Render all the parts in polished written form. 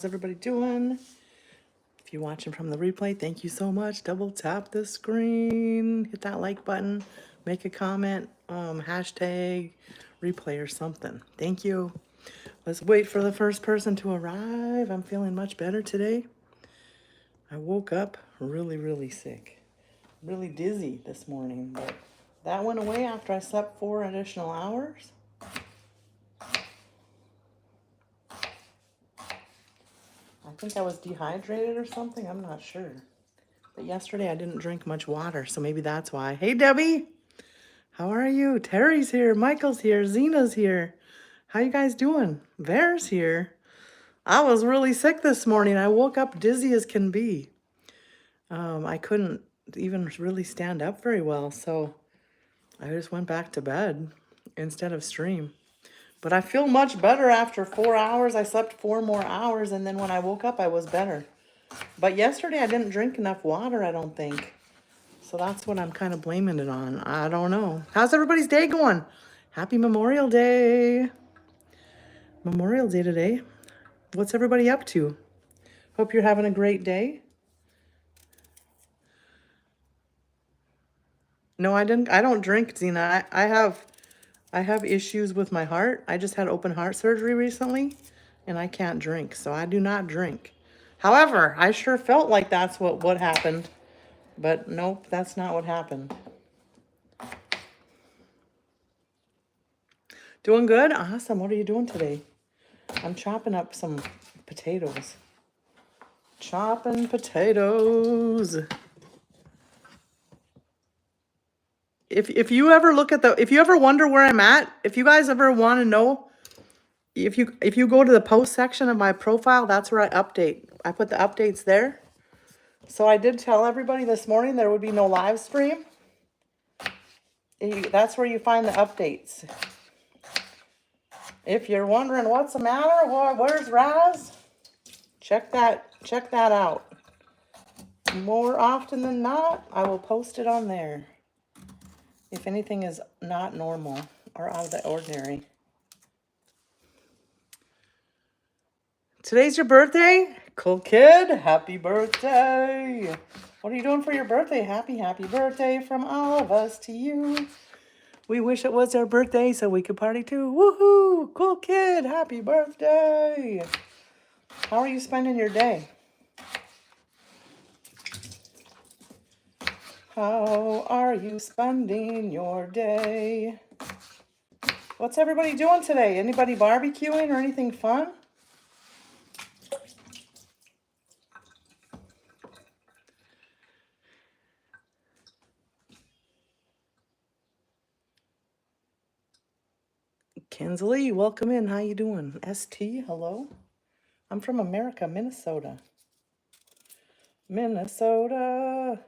How's everybody doing? If you're watching from the replay, thank you so much. Double tap the screen, hit that like button, make a comment, hashtag replay or something. Thank you. Let's wait for the first person to arrive. I'm feeling much better today. I woke up really sick, really dizzy this morning, but that went away after I slept 4 additional hours. I think I was dehydrated or something. I'm not sure. But yesterday I didn't drink much water, so maybe that's why. Hey, Debbie. How are you? Terry's here. Michael's here. Zena's here. How you guys doing? Vera's here. I was really sick this morning. I woke up dizzy as can be. I couldn't even really stand up very well, so I just went back to bed instead of stream. But I feel much better after 4 hours. I slept 4 more hours, and then when I woke up, I was better. But yesterday, I didn't drink enough water, I don't think. So that's what I'm kind of blaming it on. I don't know. How's everybody's day going? Happy Memorial Day. Memorial Day today. What's everybody up to? Hope you're having a great day. No, I don't drink, Zena. I have issues with my heart. I just had open heart surgery recently, and I can't drink, so I do not drink. However, I sure felt like that's what happened, but nope, that's not what happened. Doing good? Awesome. What are you doing today? I'm chopping up some potatoes. Chopping potatoes. If you ever look at if you ever wonder where I'm at, if you guys ever want to know, if you go to the post section of my profile, that's where I update. I put the updates there. So I did tell everybody this morning there would be no live stream. That's where you find the updates. If you're wondering what's the matter, where's Razz? Check that out. More often than not, I will post it on there. If anything is not normal or out of the ordinary. Today's your birthday? Cool kid. Happy birthday. What are you doing for your birthday? Happy birthday from all of us to you. We wish it was our birthday so we could party too. Woohoo! Cool kid. Happy birthday. How are you spending your day? How are you spending your day? What's everybody doing today? Anybody barbecuing or anything fun? Kinsley, welcome in. How you doing? ST, hello. I'm from America, Minnesota. Minnesota.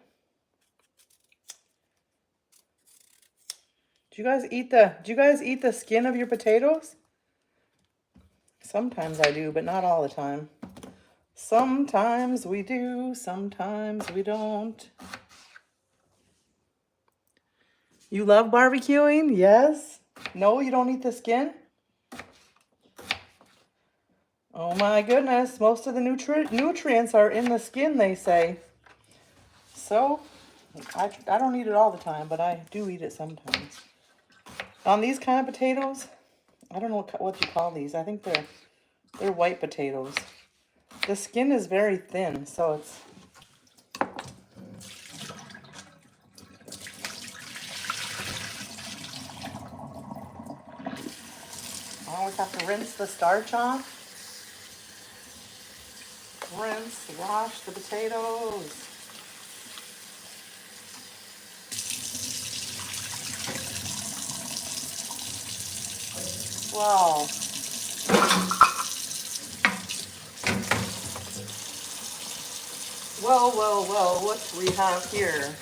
Do you guys eat the skin of your potatoes? Sometimes I do, but not all the time. Sometimes we do, sometimes we don't. You love barbecuing? Yes? No, you don't eat the skin? Oh my goodness, most of the nutrients are in the skin, they say. So, I don't eat it all the time, but I do eat it sometimes. On these kind of potatoes, I don't know what you call these. I think they're white potatoes. The skin is very thin, so it's... I always have to rinse the starch off. Rinse, wash the potatoes. Wow. Well, what do we have here?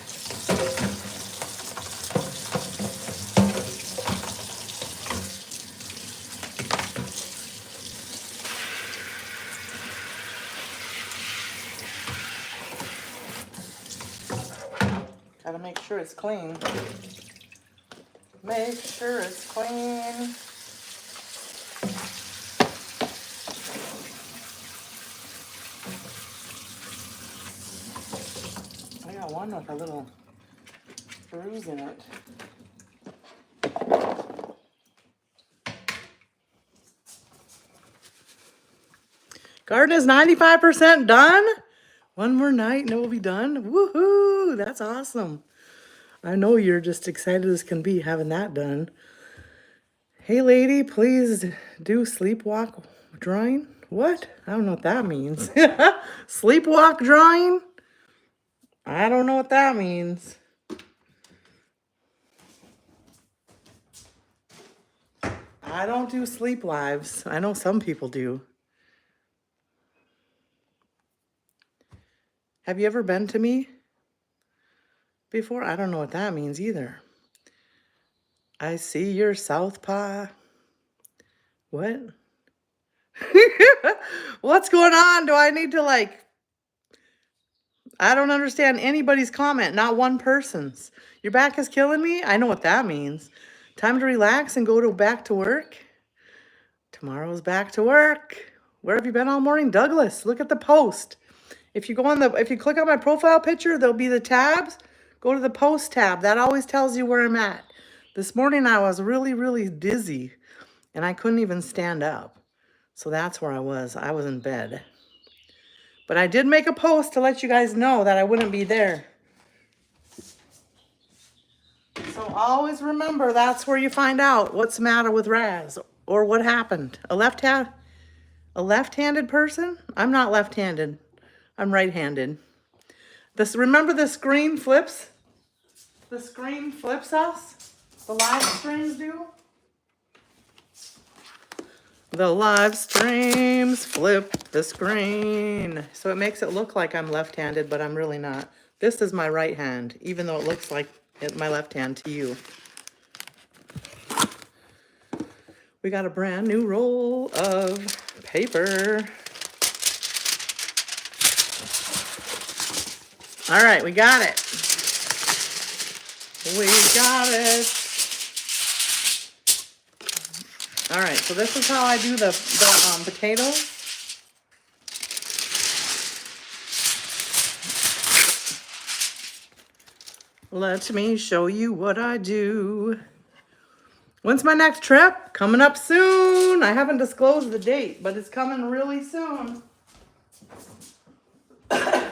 Gotta make sure it's clean. Make sure it's clean. one with a little bruise in it. Garden is 95% done. One more night and it will be done. Woohoo! That's awesome. I know you're just excited as can be having that done. Hey lady, please do sleepwalk drawing. What? I don't know what that means. Sleepwalk drawing? I don't know what that means. I don't do sleep lives. I know some people do. Have you ever been to me before? I don't know what that means either. I see your southpaw. What? What's going on? Do I need to I don't understand anybody's comment, not one person's. Your back is killing me? I know what that means. Time to relax and go back to work. Tomorrow's back to work. Where have you been all morning? Douglas, look at the post. If you click on my profile picture, there'll be the tabs. Go to the post tab. That always tells you where I'm at. This morning I was really, really dizzy and I couldn't even stand up. So that's where I was. I was in bed. But I did make a post to let you guys know that I wouldn't be there. So always remember, that's where you find out what's the matter with Razz or what happened. A left-handed person? I'm not left-handed. I'm right-handed. Remember the screen flips? The screen flips us? The live streams do? The live streams flip the screen. So it makes it look like I'm left-handed, but I'm really not. This is my right hand, even though it looks like my left hand to you. We got a brand new roll of paper. All right, we got it. We got it. All right, so this is how I do the potatoes. Let me show you what I do. When's my next trip? Coming up soon. I haven't disclosed the date, but it's coming really soon. It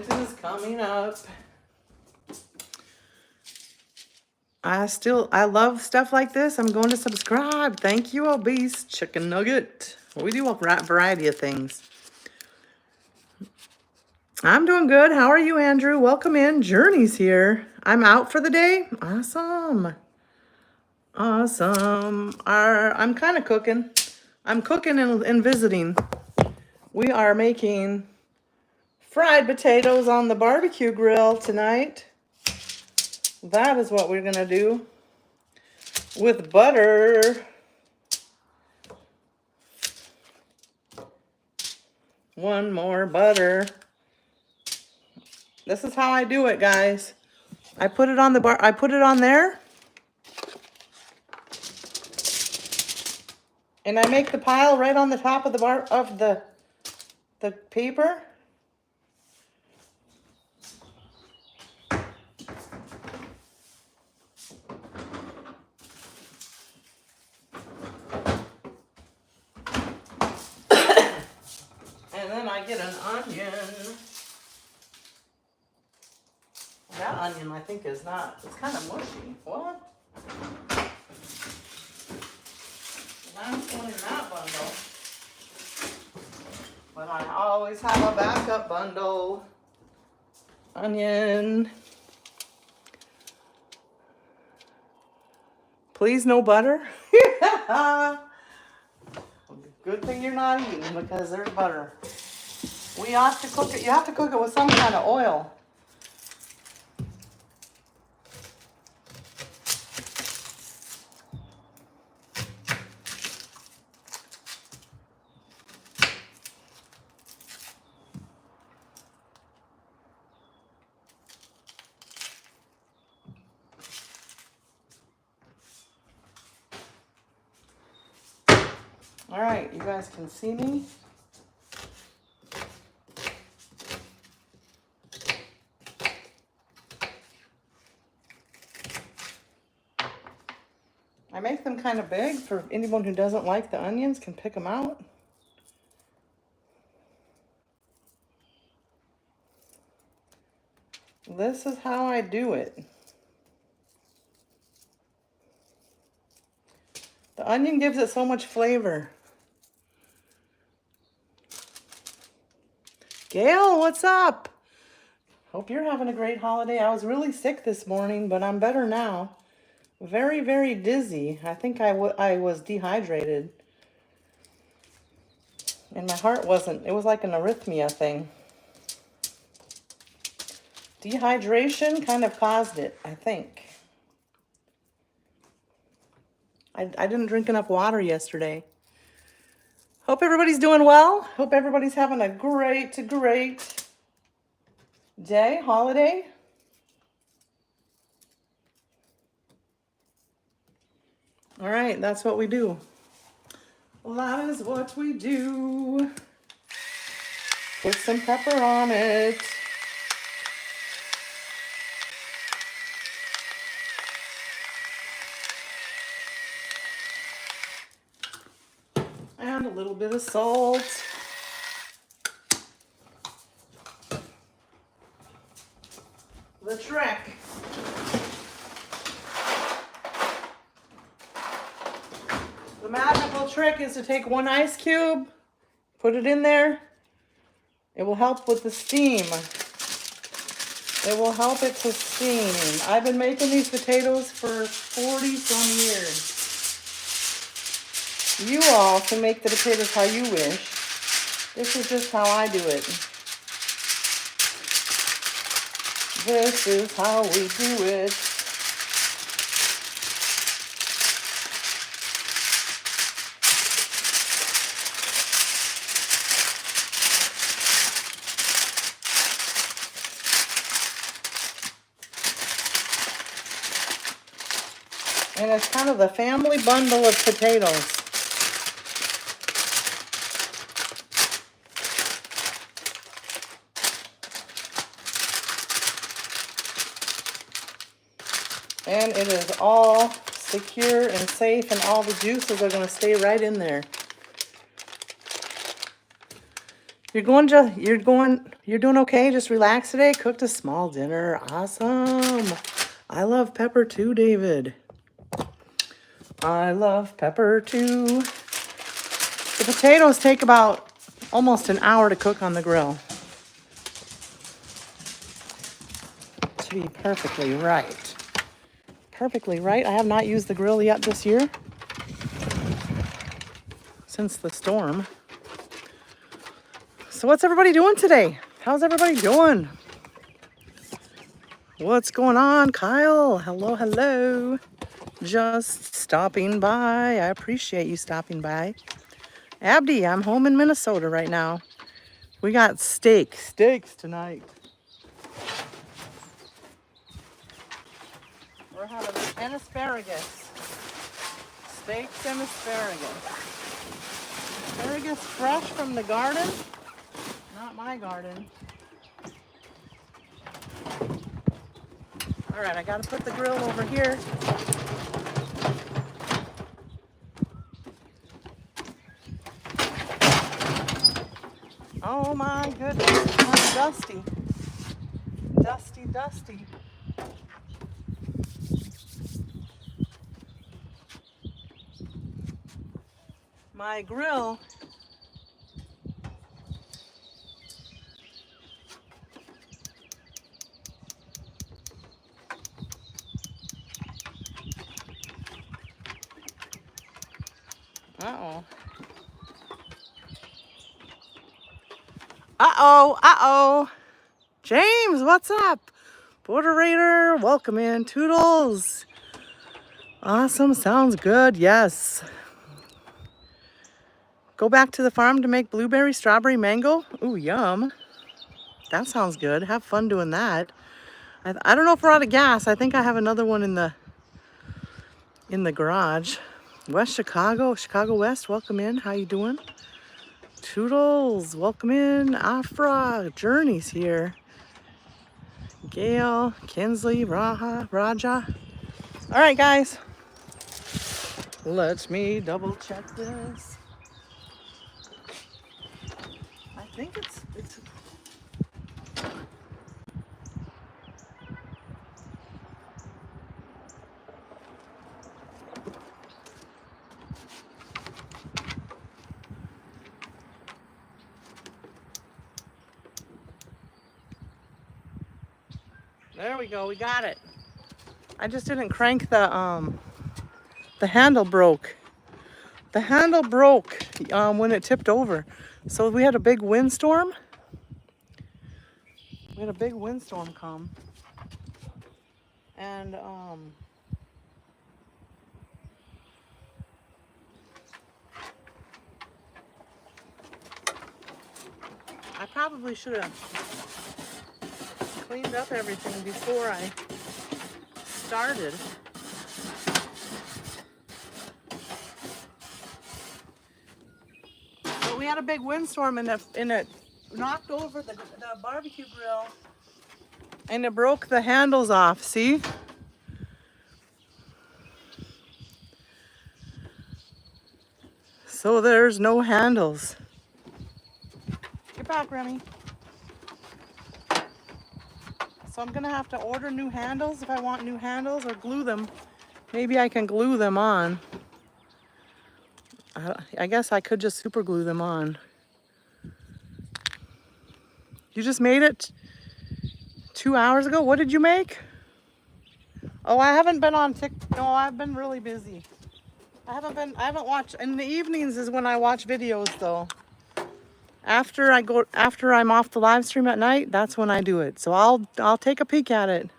is coming up. I love stuff like this. I'm going to subscribe. Thank you, Obese Chicken Nugget. We do a variety of things. I'm doing good. How are you, Andrew? Welcome in. Journey's here. I'm out for the day. Awesome. Awesome. I'm kind of cooking. I'm cooking and visiting. We are making fried potatoes on the barbecue grill tonight. That is what we're going to do with butter. One more butter. This is how I do it, guys. I put it on I put it on there. And I make the pile right on the top of the paper. And then I get an onion. That onion, I think, it's kind of mushy. What? I'm putting that bundle. But I always have a backup bundle. Onion. Please, no butter. Good thing you're not eating because there's butter. We have to cook it. You have to cook it with some kind of oil. All right, you guys can see me. make them kind of big for anyone who doesn't like the onions can pick them out. This is how I do it. The onion gives it so much flavor. Gail, what's up? Hope you're having a great holiday. I was really sick this morning, but I'm better now. Very, very dizzy. I think I was dehydrated. And my heart wasn't. It was like an arrhythmia thing. Dehydration kind of caused it, I think. I didn't drink enough water yesterday. Hope everybody's doing well. Hope everybody's having a great day, holiday. All right, that's what we do. Well, that is what we do. Put some pepper on it. And a little bit of salt. The trick. The magical trick is to take one ice cube, put it in there. It will help with the steam. It will help it to steam. I've been making these potatoes for 40 some years. You all can make the potatoes how you wish. This is just how I do it. This is how we do it. And it's kind of the family bundle of potatoes. And it is all secure and safe, and all the juices are going to stay right in there. You're doing okay? Just relax today? Cooked a small dinner. Awesome. I love pepper too, David. I love pepper too. The potatoes take about almost an hour to cook on the grill. To be perfectly right. Perfectly right. I have not used the grill yet this year since the storm. So what's everybody doing today? How's everybody doing? What's going on, Kyle? Hello, hello. Just stopping by. I appreciate you stopping by. Abdi, I'm home in Minnesota right now. We got steaks tonight. We're having an asparagus. Steaks and asparagus. Asparagus fresh from the garden. Not my garden. All right, I gotta put the grill over here. Oh my goodness, it's dusty. Dusty. My grill Uh-oh. James, what's up? Border Raider, welcome in. Toodles. Awesome, sounds good, yes. Go back to the farm to make blueberry, strawberry, mango. Ooh, yum. That sounds good. Have fun doing that. I don't know if we're out of gas. I think I have another one in the garage. West Chicago West, welcome in. How you doing? Toodles, welcome in. Afra, Journey's here. Gail, Kinsley, Raja. All right, guys. Let me double check this. I think it's there we go, we got it. I just didn't crank the handle broke. The handle broke when it tipped over. So we had a big windstorm. We had a big windstorm come. And I probably should have cleaned up everything before I started. But we had a big windstorm and it knocked over the barbecue grill and it broke the handles off, see? So there's no handles. Get back, Remy. So I'm gonna have to order new handles if I want new handles, or glue them. Maybe I can glue them on. I guess I could just super glue them on. You just made it 2 hours ago? What did you make? Oh, I haven't been on TikTok. No, I've been really busy. I haven't watched, in the evenings is when I watch videos though. After I'm off the live stream at night, that's when I do it. So I'll take a peek at it.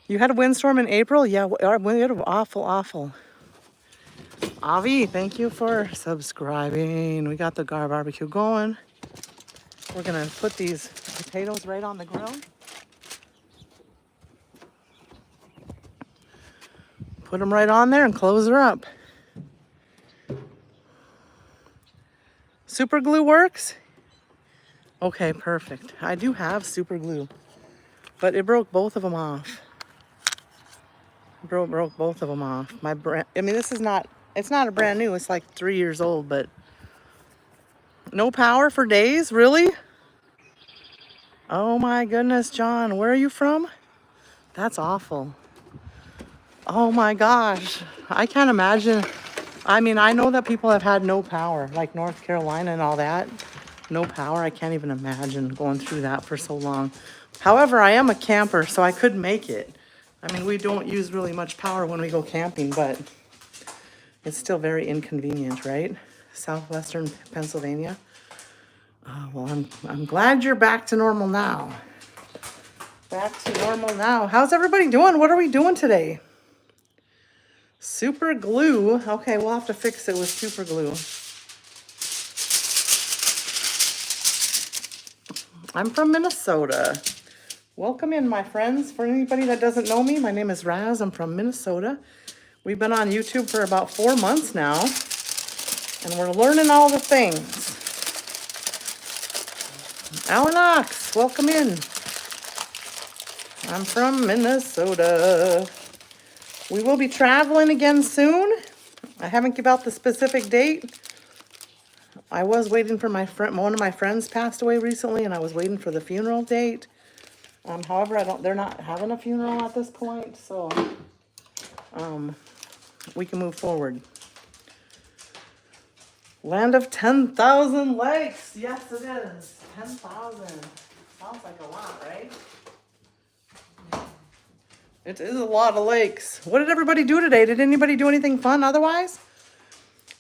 You had a windstorm in April? Yeah, we had an awful. Avi, thank you for subscribing. We got the Gar barbecue going. We're gonna put these potatoes right on the grill. Put them right on there and close her up. Super glue works? Okay, perfect. I do have super glue, but it broke both of them off. Broke both of them off. I mean, it's not a brand new, it's like 3 years old, but no power for days, really? Oh my goodness, John, where are you from? That's awful. Oh my gosh, I can't imagine. I mean, I know that people have had no power, like North Carolina and all that. No power, I can't even imagine going through that for so long. However, I am a camper, so I could make it. I mean, we don't use really much power when we go camping, but it's still very inconvenient, right? Southwestern Pennsylvania. Well, I'm glad you're back to normal now. Back to normal now. How's everybody doing? What are we doing today? Super glue. Okay, we'll have to fix it with super glue. I'm from Minnesota. Welcome in, my friends. For anybody that doesn't know me, my name is Razz. I'm from Minnesota. We've been on YouTube for about 4 months now, and we're learning all the things. Alex, welcome in. I'm from Minnesota. We will be traveling again soon. I haven't given out the specific date. I was waiting for my friend. One of my friends passed away recently, and I was waiting for the funeral date. However, they're not having a funeral at this point, so we can move forward. Land of 10,000 lakes. Yes, it is. 10,000. Sounds like a lot, right? It is a lot of lakes. What did everybody do today? Did anybody do anything fun otherwise?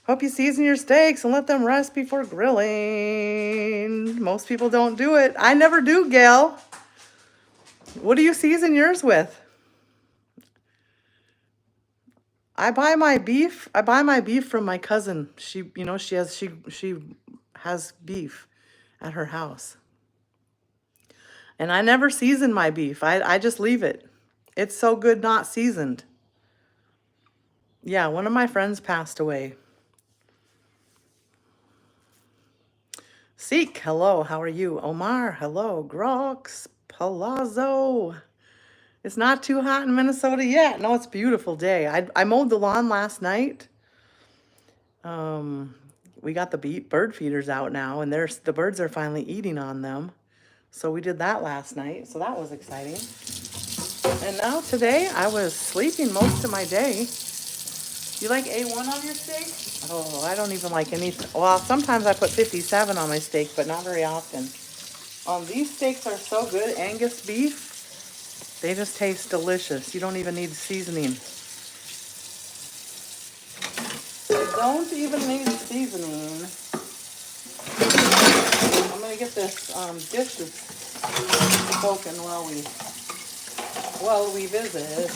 Hope you season your steaks and let them rest before grilling. Most people don't do it. I never do, Gail. What do you season yours with? I buy my beef from my cousin. She has beef at her house. And I never season my beef. I just leave it. It's so good not seasoned. Yeah, one of my friends passed away. Seek, hello, how are you? Omar, hello. Grox, Palazzo. It's not too hot in Minnesota yet. No, it's a beautiful day. I mowed the lawn last night. We got the bird feeders out now, and the birds are finally eating on them. So we did that last night, so that was exciting. And now today, I was sleeping most of my day. You like A1 on your steak? Oh, I don't even like anything. Well, sometimes I put 57 on my steak, but not very often. These steaks are so good, Angus beef. They just taste delicious. You don't even need seasoning. You don't even need seasoning. I'm gonna get this dish spoken while we visit.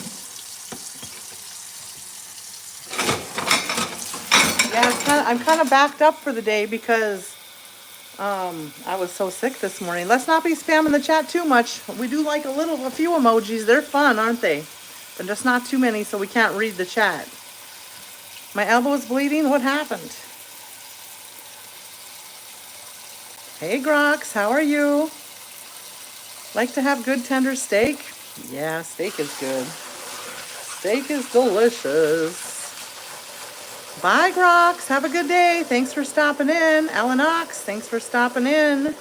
Yeah, I'm kind of backed up for the day because I was so sick this morning. Let's not be spamming the chat too much. We do like a few emojis. They're fun, aren't they? But just not too many, so we can't read the chat. My elbow is bleeding. What happened? Hey, Grox, how are you? Like to have good tender steak? Yeah, steak is good. Steak is delicious. Bye, Grox. Have a good day. Thanks for stopping in. Ellen Ox, thanks for stopping in.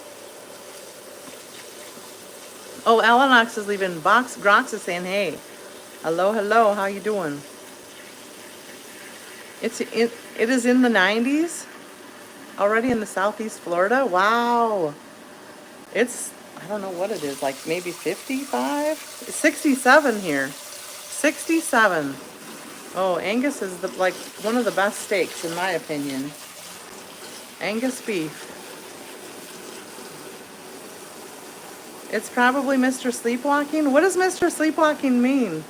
Oh, Ellen Ox is leaving. Grox is saying, hey. Hello, hello. How you doing? It is in the 90s. Already in the southeast Florida. Wow. It's, I don't know what it is, like maybe 55? It's 67 here. 67. Oh, Angus is like one of the best steaks in my opinion. Angus beef. It's probably Mr. Sleepwalking. What does Mr. Sleepwalking mean?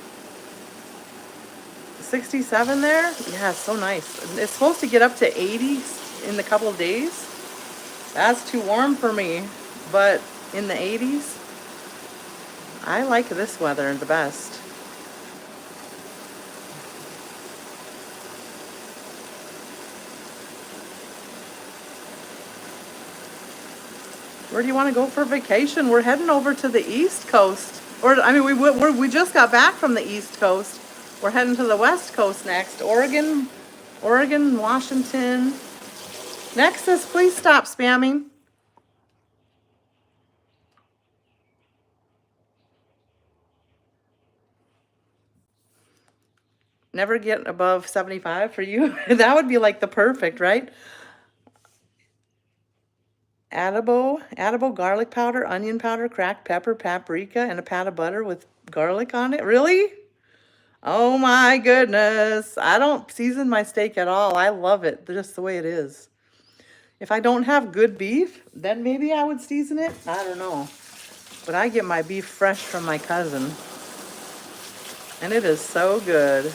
67 there? Yeah, so nice. It's supposed to get up to 80 in a couple of days. That's too warm for me. But in the 80s, I like this weather the best. Where do you want to go for vacation? We're heading over to the East Coast. We just got back from the East Coast. We're heading to the West Coast next. Oregon, Washington. Nexus, please stop spamming. Never get above 75 for you. That would be like the perfect, right? Addable garlic powder, onion powder, cracked pepper, paprika, and a pat of butter with garlic on it. Really? Oh my goodness. I don't season my steak at all. I love it just the way it is. If I don't have good beef, then maybe I would season it. I don't know. But I get my beef fresh from my cousin. And it is so good.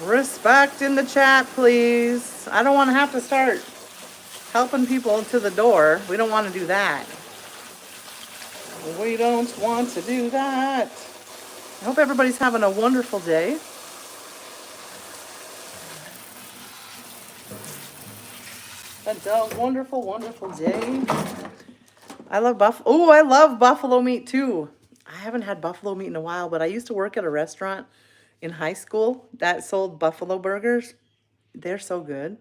Respect in the chat, please. I don't want to have to start helping people to the door. We don't want to do that. We don't want to do that. I hope everybody's having a wonderful day. A wonderful, wonderful day. I love buffalo meat too. I haven't had buffalo meat in a while, but I used to work at a restaurant in high school that sold buffalo burgers. They're so good.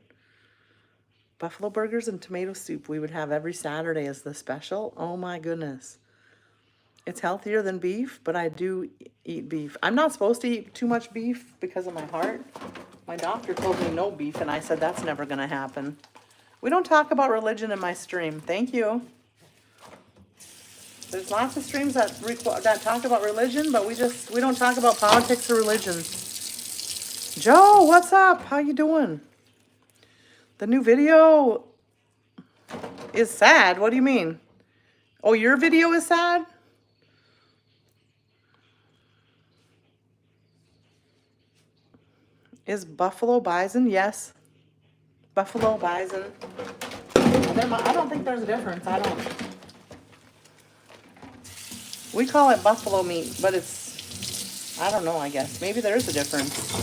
Buffalo burgers and tomato soup we would have every Saturday as the special. Oh my goodness. It's healthier than beef, but I do eat beef. I'm not supposed to eat too much beef because of my heart. My doctor told me no beef, and I said that's never going to happen. We don't talk about religion in my stream. Thank you. There's lots of streams that talk about religion, but we don't talk about politics or religion. Joe, what's up? How you doing? The new video is sad. What do you mean? Oh, your video is sad? Is buffalo bison? Yes. Buffalo bison. I don't think there's a difference. We call it buffalo meat, but it's, I don't know, I guess. Maybe there is a difference.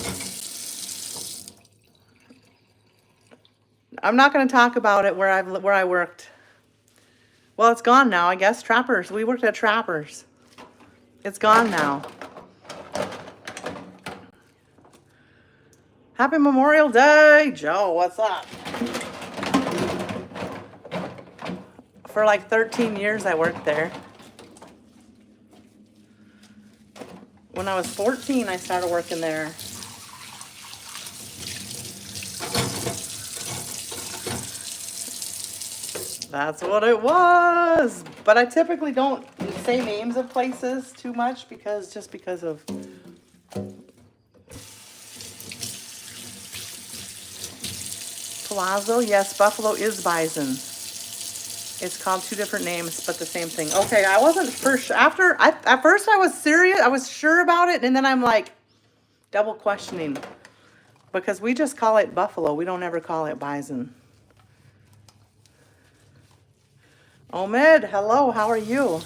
I'm not going to talk about it where I worked. Well, it's gone now, I guess. Trappers. We worked at Trappers. It's gone now. Happy Memorial Day, Joe. What's up? For like 13 years, I worked there. When I was 14, I started working there. That's what it was. But I typically don't say names of places too much because of Palazzo. Yes, Buffalo is bison. It's called two different names, but the same thing. Okay, I wasn't first after at first I was serious. I was sure about it, and then I'm like double questioning because we just call it buffalo. We don't ever call it bison. Omid, hello, how are you?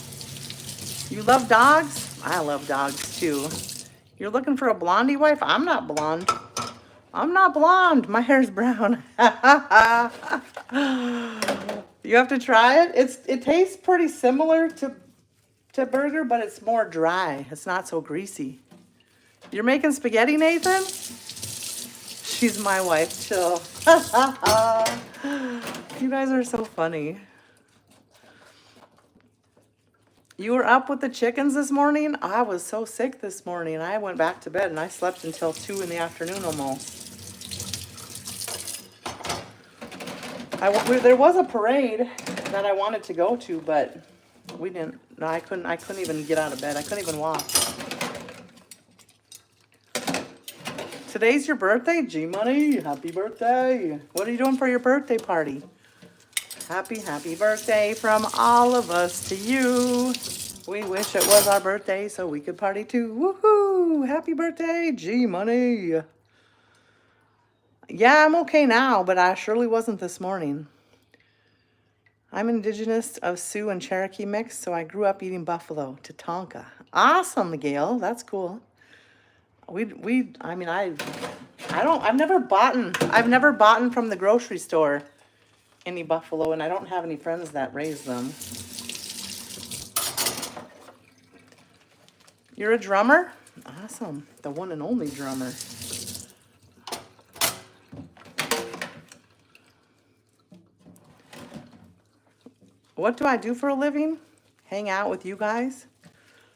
You love dogs? I love dogs too. You're looking for a blondie wife? I'm not blonde. I'm not blonde. My hair's brown. You have to try it. It tastes pretty similar to burger, but it's more dry. It's not so greasy. You're making spaghetti, Nathan? She's my wife, chill. You guys are so funny. You were up with the chickens this morning? I was so sick this morning. I went back to bed and I slept until 2 in the afternoon almost. There was a parade that I wanted to go to, but we didn't. No, I couldn't even get out of bed. I couldn't even walk. Today's your birthday, G-Money. Happy birthday. What are you doing for your birthday party? Happy birthday from all of us to you. We wish it was our birthday so we could party too. Woohoo! Happy birthday, G-Money. Yeah, I'm okay now, but I surely wasn't this morning. I'm indigenous of Sioux and Cherokee mix, so I grew up eating buffalo, Tatanka. Awesome, Gail. That's cool. I've never bought from the grocery store any buffalo, and I don't have any friends that raise them. You're a drummer? Awesome. The one and only drummer. What do I do for a living? Hang out with you guys.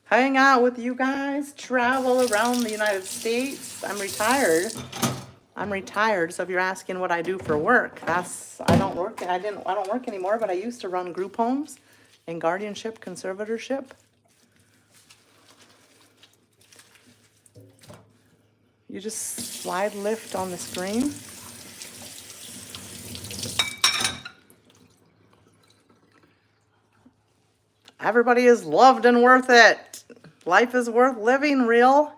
Hang out with you guys. Travel around the United States. I'm retired. So if you're asking what I do for work, I don't work anymore, but I used to run group homes and guardianship, conservatorship. You just slide lift on the screen. Everybody is loved and worth it. Life is worth living, real.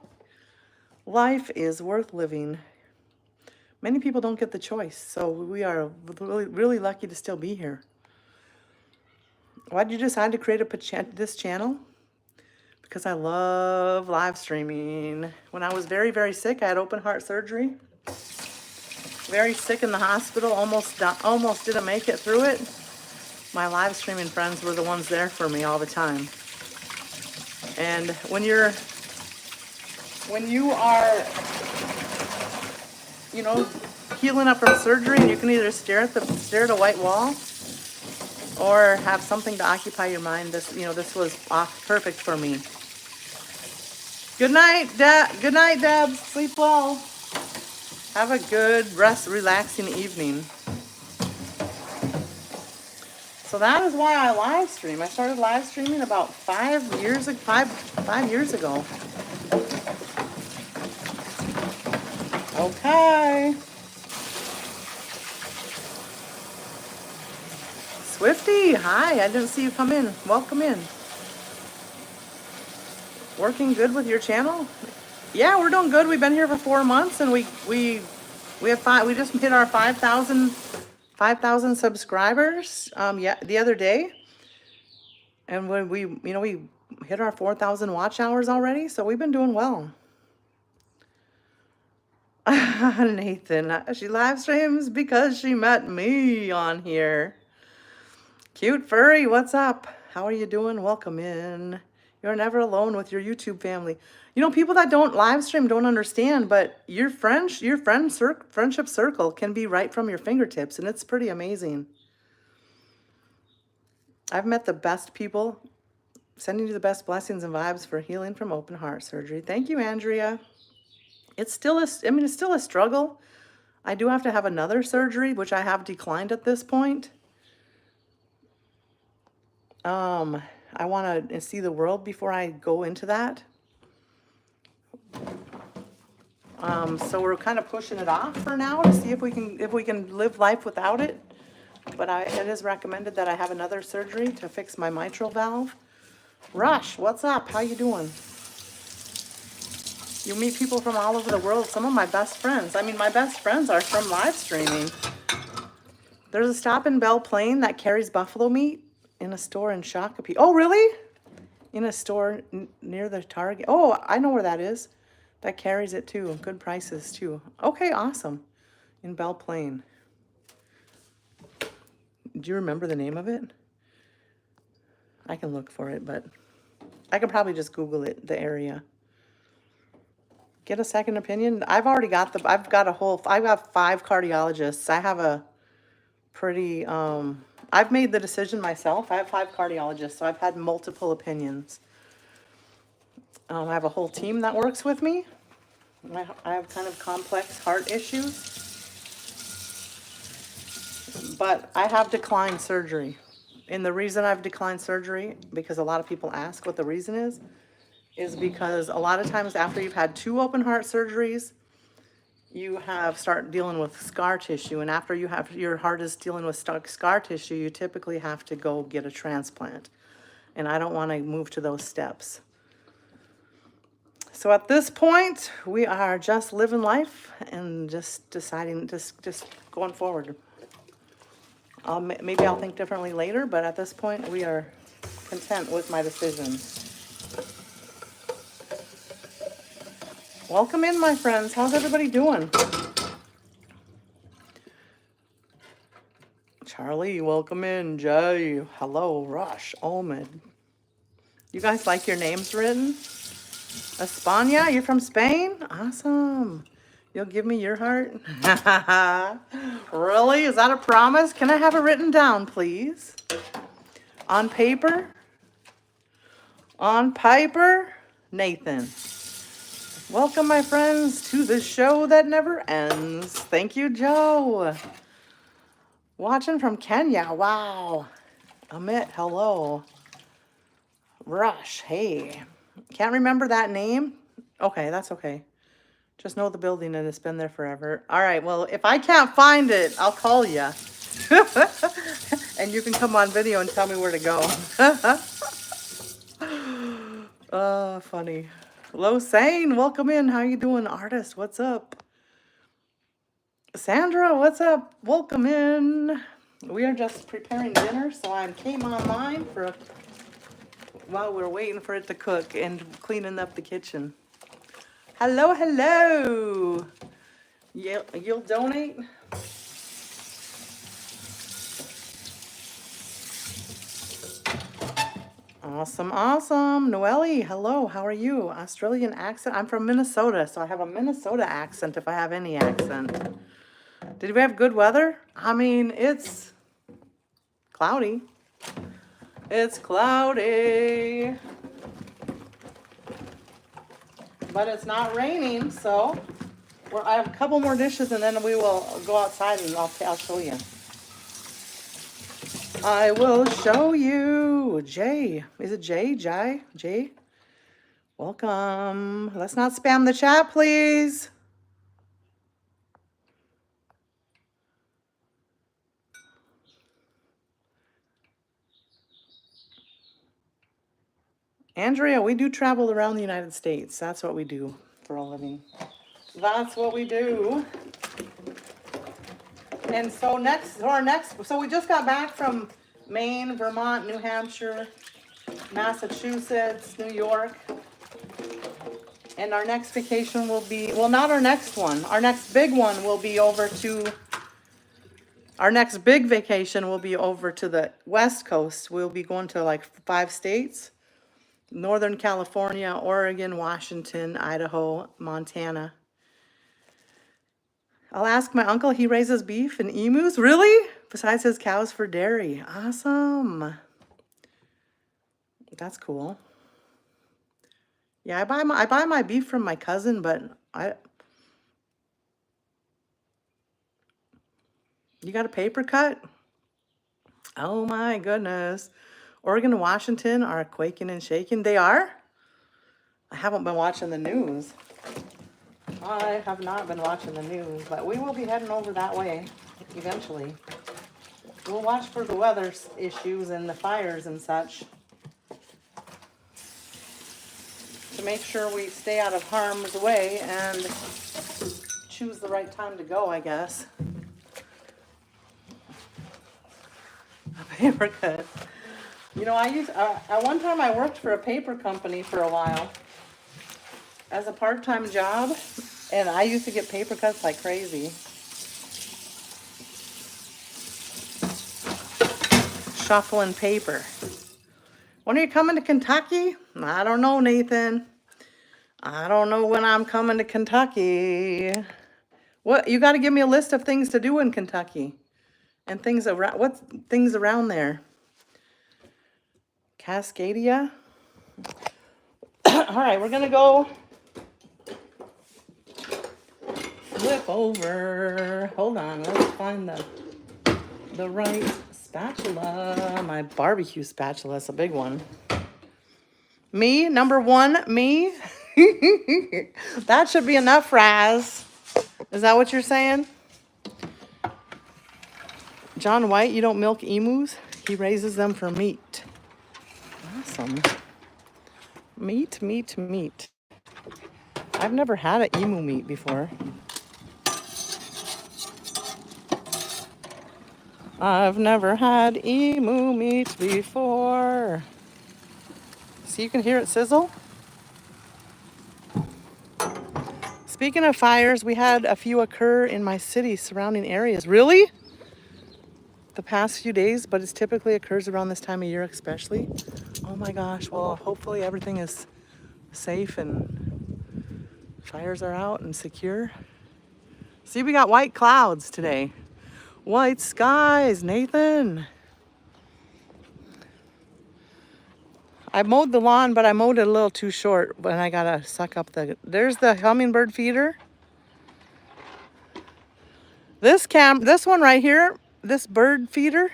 Life is worth living. Many people don't get the choice, so we are really, really lucky to still be here. Why did you decide to create this channel? Because I love live streaming. When I was very, very sick, I had open heart surgery. Very sick in the hospital, almost didn't make it through it. My live streaming friends were the ones there for me all the time. And when you are, healing up from surgery, and you can either stare at a white wall or have something to occupy your mind, this was perfect for me. Good night, Deb. Sleep well. Have a good, relaxing evening. So that is why I live stream. I started live streaming about 5 years ago. Okay. Swifty, hi. I didn't see you come in. Welcome in. Working good with your channel? Yeah, we're doing good. We've been here for 4 months, and we just hit our 5,000 subscribers the other day, and when we hit our 4,000 watch hours already, so we've been doing well. Nathan, she live streams because she met me on here. Cute furry, what's up? How are you doing? Welcome in. You're never alone with your YouTube family. You know, people that don't live stream don't understand, but friendship circle can be right from your fingertips, and it's pretty amazing. I've met the best people. Sending you the best blessings and vibes for healing from open heart surgery. Thank you, Andrea. It's still it's still a struggle. I do have to have another surgery, which I have declined at this point. I want to see the world before I go into that. So we're kind of pushing it off for now to see if we can live life without it. But it is recommended that I have another surgery to fix my mitral valve. Rush, what's up? How you doing? You meet people from all over the world. Some of my best friends. I mean, my best friends are from live streaming. There's a stop in Belle Plaine that carries buffalo meat in a store in Shakopee. Oh, really? In a store near the Target. Oh, I know where that is. That carries it too. Good prices too. Okay, awesome. In Belle Plaine. Do you remember the name of it? I can look for it, but I could probably just Google it, the area. Get a second opinion. I've got 5 cardiologists. I have a pretty, I've made the decision myself. I have 5 cardiologists, so I've had multiple opinions. I have a whole team that works with me. I have kind of complex heart issues. But I have declined surgery. And the reason I've declined surgery, because a lot of people ask what the reason is because a lot of times after you've had 2 open heart surgeries, you start dealing with scar tissue. And after your heart is dealing with scar tissue, you typically have to go get a transplant. And I don't want to move to those steps. So at this point, we are just living life and just deciding, just going forward. Maybe I'll think differently later, but at this point, we are content with my decision. Welcome in, my friends. How's everybody doing? Charlie, welcome in. Jay, hello. Rush, Omid. You guys like your names written? España, you're from Spain? Awesome. You'll give me your heart? Really? Is that a promise? Can I have it written down, please? On paper? On paper? Nathan. Welcome, my friends, to the show that never ends. Thank you, Joe. Watching from Kenya. Wow. Amit, hello. Rush, hey. Can't remember that name? Okay, that's okay. Just know the building and it's been there forever. All right, well, if I can't find it, I'll call you. And you can come on video and tell me where to go. Oh, funny. Hello, Sane. Welcome in. How you doing, artist? What's up? Sandra, what's up? Welcome in. We are just preparing dinner, so I came online while we're waiting for it to cook and cleaning up the kitchen. Hello, hello. You'll donate? Awesome, awesome. Noelle, hello, how are you? Australian accent? I'm from Minnesota, so I have a Minnesota accent if I have any accent. Did we have good weather? I mean, it's cloudy. It's cloudy. But it's not raining, so I have a couple more dishes and then we will go outside and I'll show you. I will show you. Jay. Is it Jay? Jai? Jay? Welcome. Let's not spam the chat, please. Andrea, we do travel around the United States. That's what we do for a living. That's what we do. And so so we just got back from Maine, Vermont, New Hampshire, Massachusetts, New York. And our next vacation will be, well, not our next one. Our next big one will be over to Our next big vacation will be over to the West Coast. We'll be going to like 5 states: Northern California, Oregon, Washington, Idaho, Montana. I'll ask my uncle. He raises beef and emus. Really? Besides his cows for dairy. Awesome. That's cool. Yeah, I buy my beef from my cousin, but you got a paper cut? Oh my goodness. Oregon and Washington are quaking and shaking. They are? I haven't been watching the news. I have not been watching the news, but we will be heading over that way eventually. We'll watch for the weather issues and the fires and such to make sure we stay out of harm's way and choose the right time to go, I guess. A paper cut. You know, at one time I worked for a paper company for a while as a part-time job, and I used to get paper cuts like crazy. Shuffling paper. When are you coming to Kentucky? I don't know, Nathan. I don't know when I'm coming to Kentucky. What, you got to give me a list of things to do in Kentucky and things around, what things around there? Cascadia. All right, we're gonna go flip over. Hold on, let's find the right spatula. My barbecue spatula is a big one. Me, number one, me. That should be enough, Razz. Is that what you're saying? John White, you don't milk emus? He raises them for meat. Awesome. Meat, meat, meat. I've never had an emu meat before. I've never had emu meat before. See, you can hear it sizzle. Speaking of fires, we had a few occur in my city surrounding areas. Really? The past few days, but it typically occurs around this time of year especially. Oh my gosh, well, hopefully everything is safe and fires are out and secure. See, we got white clouds today. White skies, Nathan. I mowed the lawn, but I mowed it a little too short, but I gotta suck up there's the hummingbird feeder. This one right here, this bird feeder,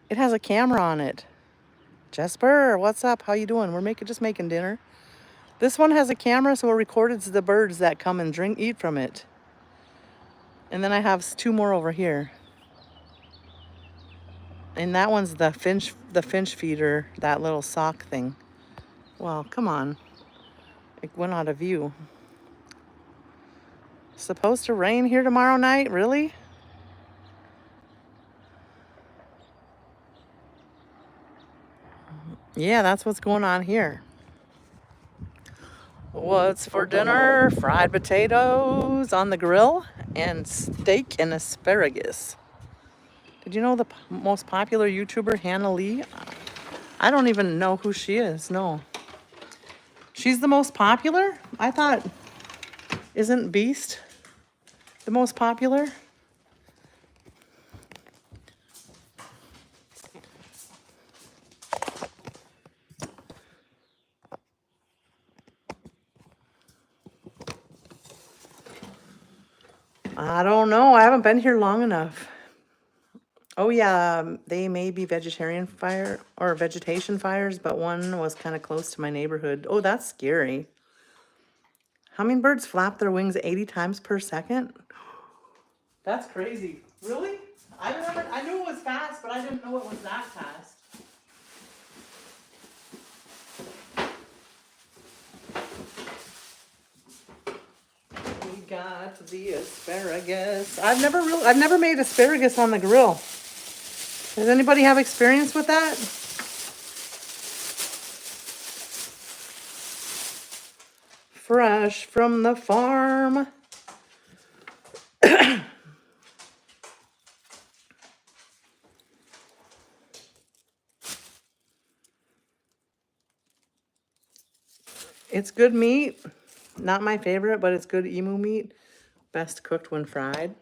it has a camera on it. Jesper, what's up? How you doing? We're just making dinner. This one has a camera, so it records the birds that come and eat from it. And then I have 2 more over here. And that one's the finch feeder, that little sock thing. Well, come on. It went out of view. Supposed to rain here tomorrow night? Really? Yeah, that's what's going on here. What's for dinner? Fried potatoes on the grill and steak and asparagus. Did you know the most popular YouTuber, Hannah Lee? I don't even know who she is, no. She's the most popular? I thought, isn't Beast the most popular? I don't know. I haven't been here long enough. Oh yeah, they may be vegetarian fire or vegetation fires, but one was kind of close to my neighborhood. Oh, that's scary. Hummingbirds flap their wings 80 times per second. That's crazy. Really? I knew it was fast, but I didn't know it was that fast. We got the asparagus. I've never made asparagus on the grill. Does anybody have experience with that? Fresh from the farm. It's good meat. Not my favorite, but it's good emu meat. Best cooked when fried.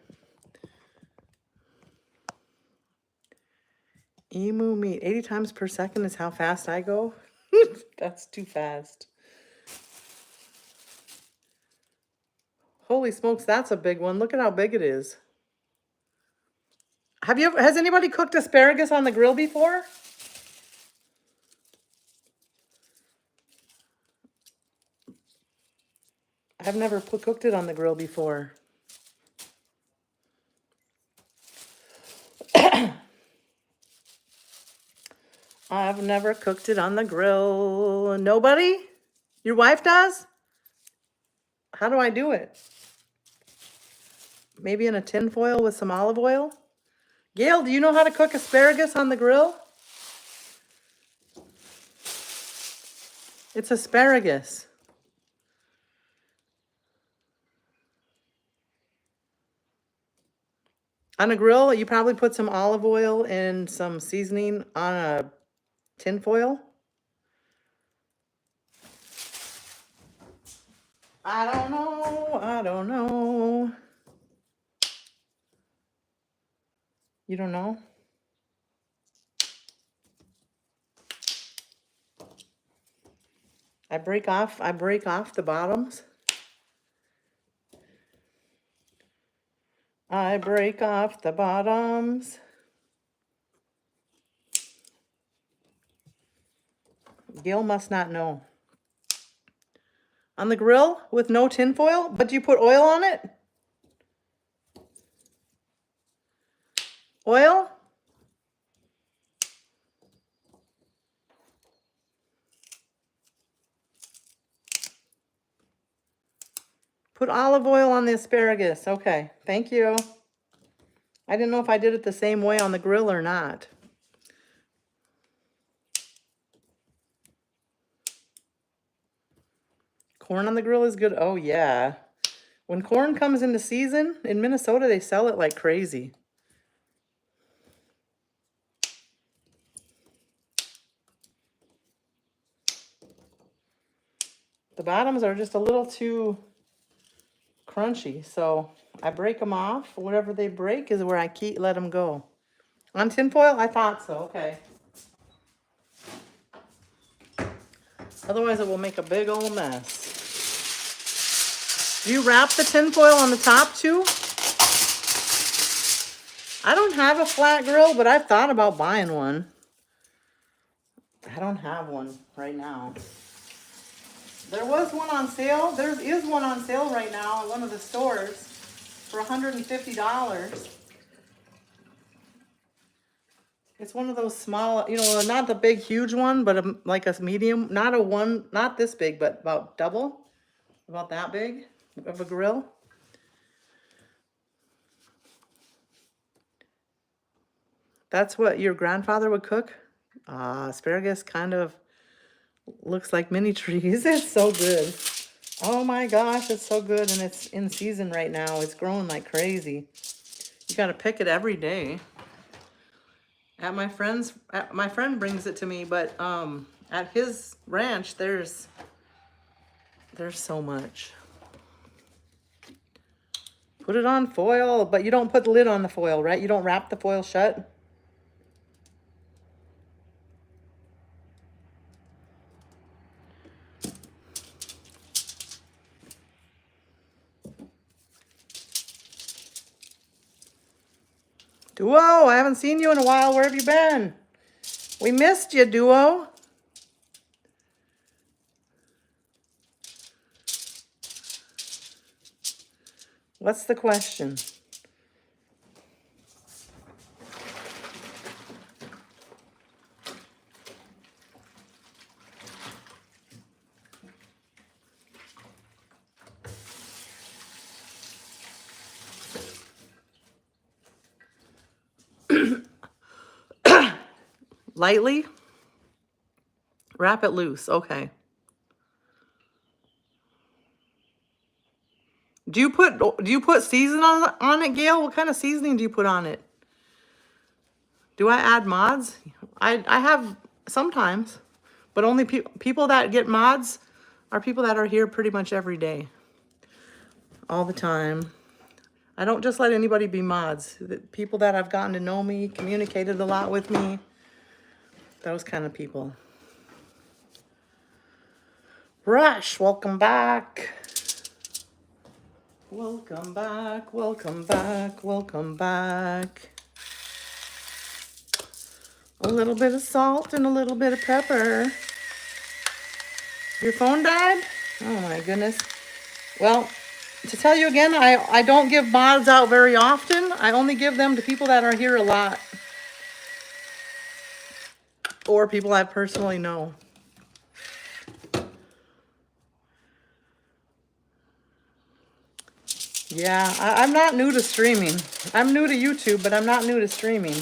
Emu meat. 80 times per second is how fast I go. That's too fast. Holy smokes, that's a big one. Look at how big it is. Has anybody cooked asparagus on the grill before? I've never cooked it on the grill before. I've never cooked it on the grill. Nobody? Your wife does? How do I do it? Maybe in a tin foil with some olive oil? Gail, do you know how to cook asparagus on the grill? It's asparagus. On a grill, you probably put some olive oil and some seasoning on a tin foil. I don't know. I don't know. You don't know? I break off the bottoms. I break off the bottoms. Gail must not know. On the grill with no tin foil, but do you put oil on it? Oil? Put olive oil on the asparagus. Okay, thank you. I didn't know if I did it the same way on the grill or not. Corn on the grill is good. Oh, yeah. When corn comes into season, in Minnesota, they sell it like crazy. The bottoms are just a little too crunchy, so I break them off. Whatever they break is where I let them go. On tinfoil? I thought so. Okay. Otherwise, it will make a big old mess. Do you wrap the tinfoil on the top too? I don't have a flat grill, but I've thought about buying one. I don't have one right now. There was one on sale. There is one on sale right now at one of the stores for $150. It's one of those small, not the big, huge one, but like a medium, not this big, but about double, about that big of a grill. That's what your grandfather would cook? Asparagus kind of looks like mini trees. It's so good. Oh my gosh, it's so good, and it's in season right now. It's growing like crazy. You got to pick it every day. My friend brings it to me, but at his ranch there's so much. Put it on foil, but you don't put the lid on the foil, right? You don't wrap the foil shut. Duo, I haven't seen you in a while. Where have you been? We missed you, Duo. What's the question? Lightly? Wrap it loose. Okay. Do you put seasoning on it, Gail? What kind of seasoning do you put on it? Do I add mods? I have sometimes, but only people that get mods are people that are here pretty much every day, all the time. I don't just let anybody be mods. The people that have gotten to know me, communicated a lot with me, those kind of people. Rush, welcome back. Welcome back, welcome back, welcome back. A little bit of salt and a little bit of pepper. Your phone died? Oh my goodness. Well, to tell you again, I don't give mods out very often. I only give them to people that are here a lot. Or people I personally know. Yeah, I'm not new to streaming. I'm new to YouTube, but I'm not new to streaming.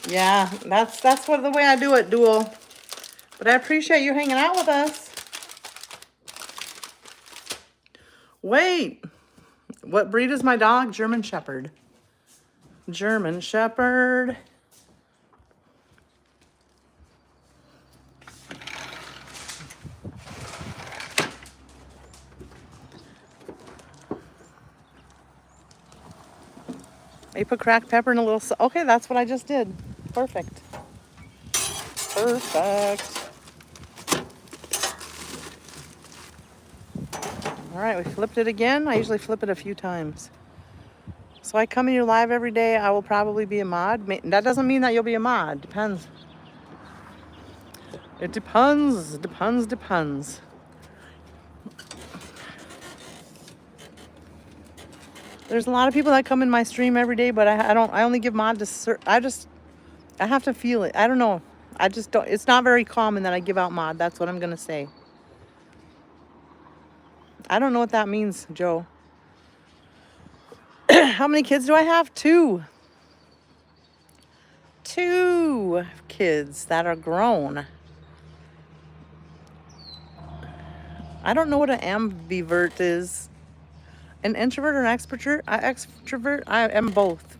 Yeah, that's what the way I do it, Dual. But I appreciate you hanging out with us. Wait, what breed is my dog? German Shepherd. German Shepherd. You put cracked pepper and a little... Okay, that's what I just did. Perfect. Perfect. All right, we flipped it again. I usually flip it a few times. So I come in your live every day. I will probably be a mod. That doesn't mean that you'll be a mod. Depends. It depends. Depends. There's a lot of people that come in my stream every day, but I only give mod to... I have to feel it. I don't know. I just don't... It's not very common that I give out mod. That's what I'm going to say. I don't know what that means, Joe. How many kids do I have? 2. 2 kids that are grown. I don't know what an ambivert is. An introvert or an extrovert? I am both.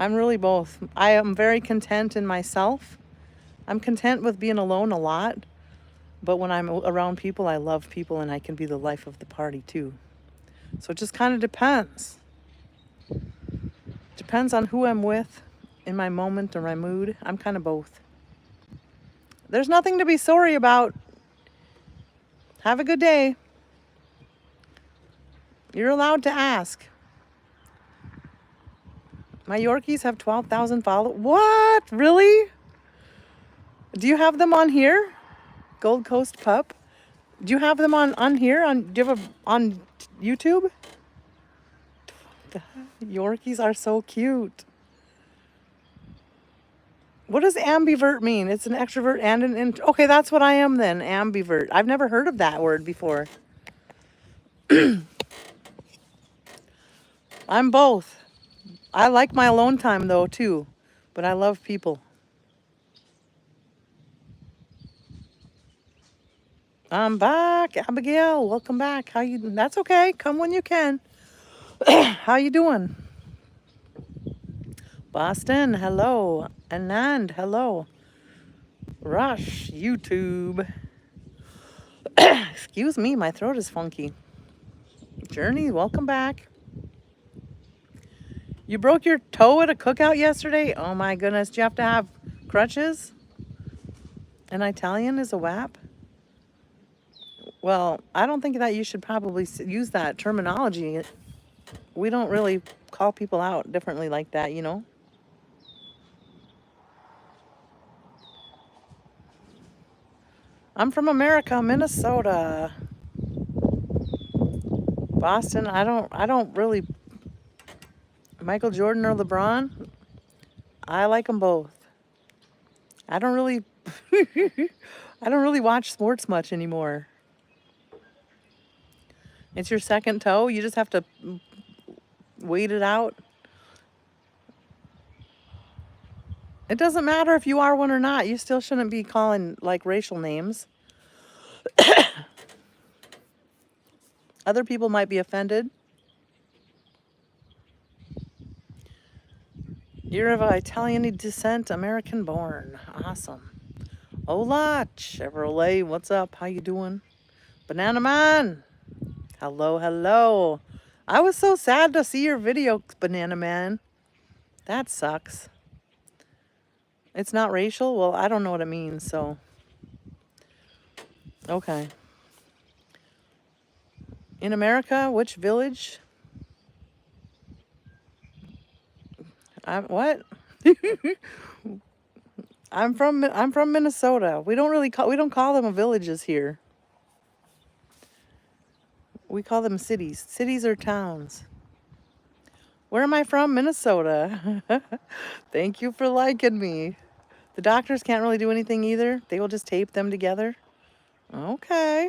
I'm really both. I am very content in myself. I'm content with being alone a lot. But when I'm around people, I love people and I can be the life of the party too. So it just kind of depends. Depends on who I'm with in my moment or my mood. I'm kind of both. There's nothing to be sorry about. Have a good day. You're allowed to ask. My Yorkies have 12,000 followers. What? Really? Do you have them on here? Gold Coast Pup. Do you have them on here? Do you have on YouTube? The Yorkies are so cute. What does ambivert mean? It's an extrovert and an introvert. Okay, that's what I am then, ambivert. I've never heard of that word before. I'm both. I like my alone time though too, but I love people. I'm back, Abigail. Welcome back. How you? That's okay. Come when you can. How you doing? Boston, hello. Anand, hello. Rush, YouTube. Excuse me, my throat is funky. Journey, welcome back. You broke your toe at a cookout yesterday? Oh my goodness, do you have to have crutches? An Italian is a WAP? Well, I don't think that you should probably use that terminology. We don't really call people out differently like that, you know? I'm from America, Minnesota. Boston, I don't really... Michael Jordan or LeBron? I like them both. I don't really... I don't really watch sports much anymore. It's your second toe. You just have to wait it out. It doesn't matter if you are one or not. You still shouldn't be calling like racial names. Other people might be offended. You're of Italian descent, American born. Awesome. Hola, Chevrolet. What's up? How you doing? Banana Man. Hello, hello. I was so sad to see your video, Banana Man. That sucks. It's not racial? Well, I don't know what it means, so. Okay. In America, which village? What? I'm from Minnesota. We don't call them villages here. We call them cities. Cities or towns. Where am I from? Minnesota. Thank you for liking me. The doctors can't really do anything either. They will just tape them together. Okay.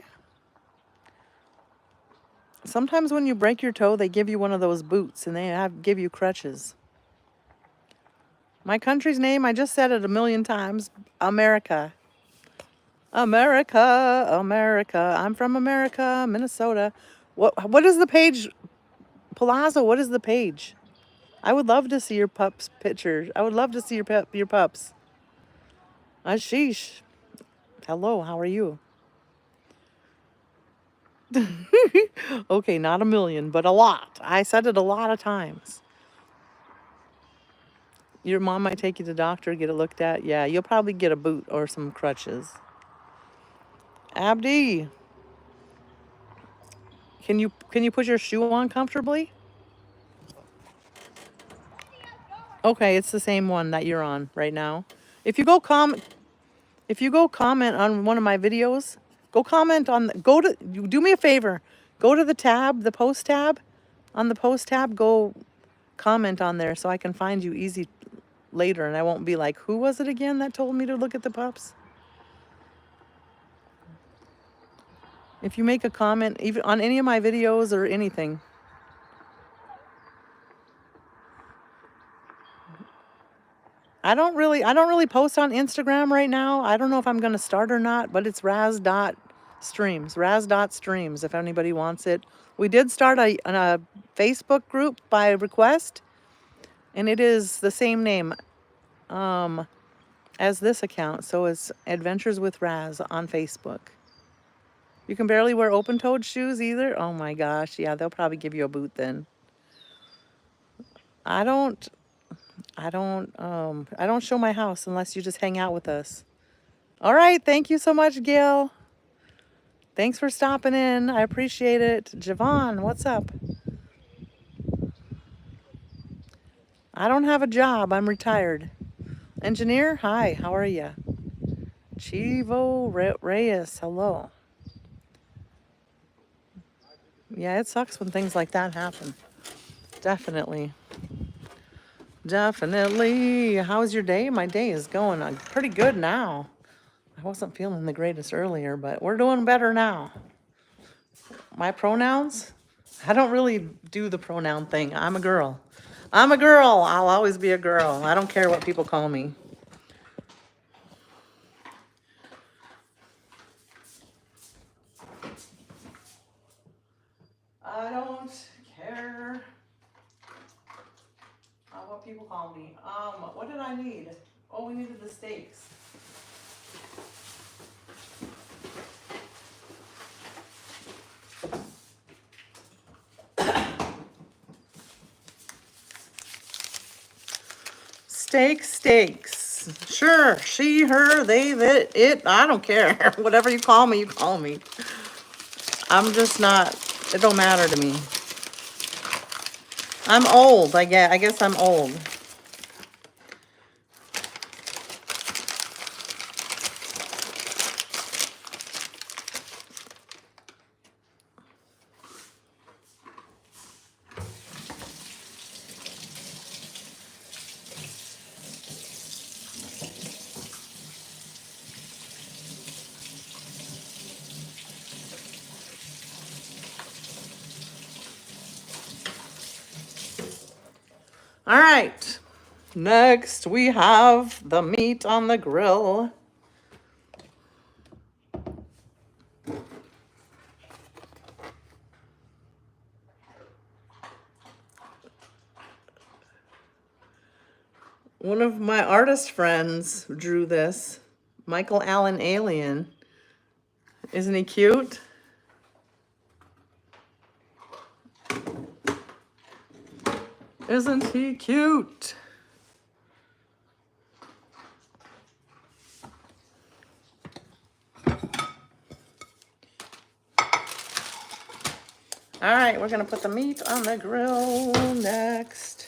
Sometimes when you break your toe, they give you one of those boots and they give you crutches. My country's name, I just said it a million times. America. America, America. I'm from America, Minnesota. What is the page? Palazzo, what is the page? I would love to see your pups' pictures. I would love to see your pups. Ashish. Hello, how are you? Okay, not a million, but a lot. I said it a lot of times. Your mom might take you to the doctor, get it looked at. Yeah, you'll probably get a boot or some crutches. Abdi, can you put your shoe on comfortably? Okay, it's the same one that you're on right now. If you go comment on one of my videos, do me a favor. Go to the tab, the post tab. On the post tab, go comment on there so I can find you easy later and I won't be like, who was it again that told me to look at the pups? If you make a comment, even on any of my videos or anything. I don't really post on Instagram right now. I don't know if I'm going to start or not, but it's Razz.streams if anybody wants it. We did start a Facebook group by request, and it is the same name as this account. So it's Adventures with Razz on Facebook. You can barely wear open-toed shoes either? Oh my gosh, yeah, they'll probably give you a boot then. I don't show my house unless you just hang out with us. All right, thank you so much, Gail. Thanks for stopping in. I appreciate it. Javon, what's up? I don't have a job. I'm retired. Engineer, hi, how are you? Chivo Reyes, hello. Yeah, it sucks when things like that happen. Definitely. Definitely. How's your day? My day is going pretty good now. I wasn't feeling the greatest earlier, but we're doing better now. My pronouns? I don't really do the pronoun thing. I'm a girl. I'm a girl. I'll always be a girl. I don't care what people call me. I don't care what people call me. What did I need? Oh, we needed the steaks. Steaks. Sure, she, her, they, it. I don't care. Whatever you call me, you call me. I'm just not, it don't matter to me. I'm old, I guess I'm old. All right, next we have the meat on the grill. One of my artist friends drew this. Michael Allen Alien. Isn't he cute? Isn't he cute? All right, we're gonna put the meat on the grill next.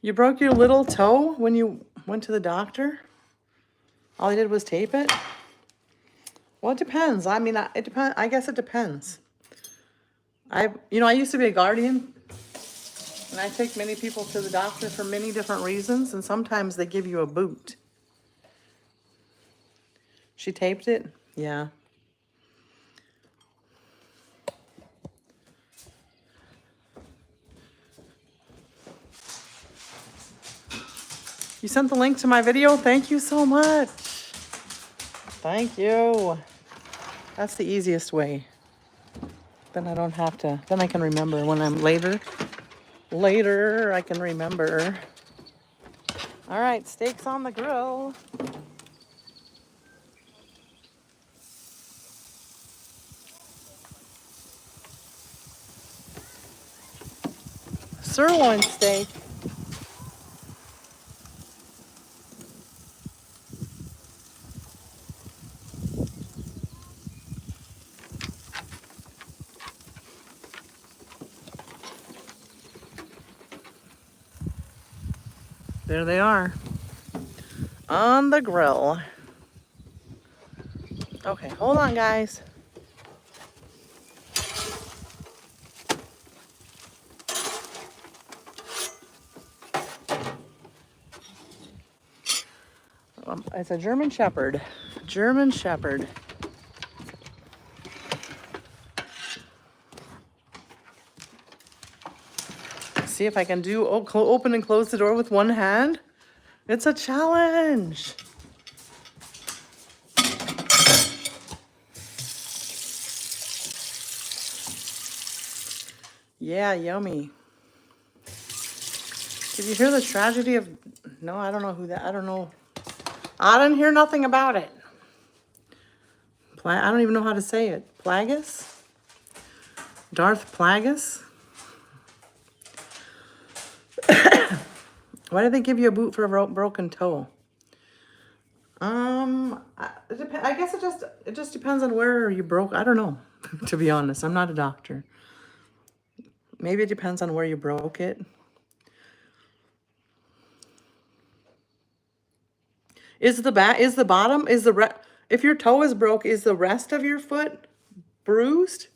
You broke your little toe when you went to the doctor? All you did was tape it? Well, it depends. I mean, it depends. I guess it depends. I used to be a guardian, and I take many people to the doctor for many different reasons, and sometimes they give you a boot. She taped it? Yeah. You sent the link to my video? Thank you so much. Thank you. That's the easiest way. Then I don't have to, then I can remember when I'm later I can remember. All right, steaks on the grill. Sirloin steak. There they are on the grill. Okay, hold on, guys. It's a German Shepherd. German Shepherd. See if I can do open and close the door with one hand. It's a challenge. Yeah, yummy. Did you hear the tragedy of... No, I don't know who that... I don't know. I didn't hear nothing about it. I don't even know how to say it. Plagueis? Darth Plagueis? Why did they give you a boot for a broken toe? I guess it just depends on where you broke. I don't know, to be honest. I'm not a doctor. Maybe it depends on where you broke it. If your toe is broke, is the rest of your foot bruised?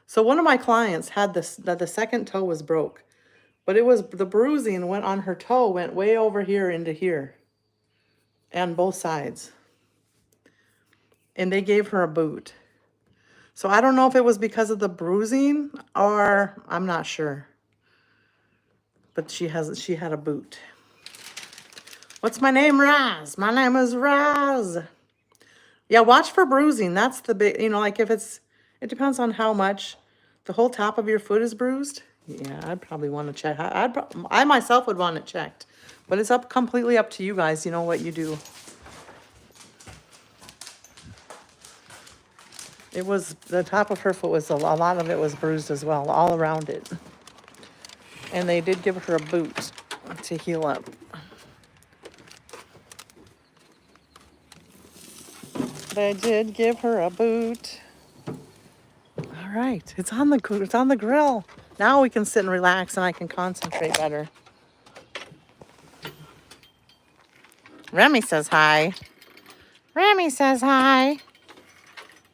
So one of my clients had the second toe was broke. But it was the bruising went on her toe, went way over here into here. And both sides. And they gave her a boot. So I don't know if it was because of the bruising or I'm not sure. But she had a boot. What's my name? Razz. My name is Razz. Yeah, watch for bruising. That's the big, like if it depends on how much the whole top of your foot is bruised. Yeah, I'd probably want to check. I myself would want it checked. But it's completely up to you guys. You know what you do. It was, the top of her foot was, a lot of it was bruised as well, all around it. And they did give her a boot to heal up. They did give her a boot. All right, it's on the grill. Now we can sit and relax and I can concentrate better. Remy says hi. Remy says hi.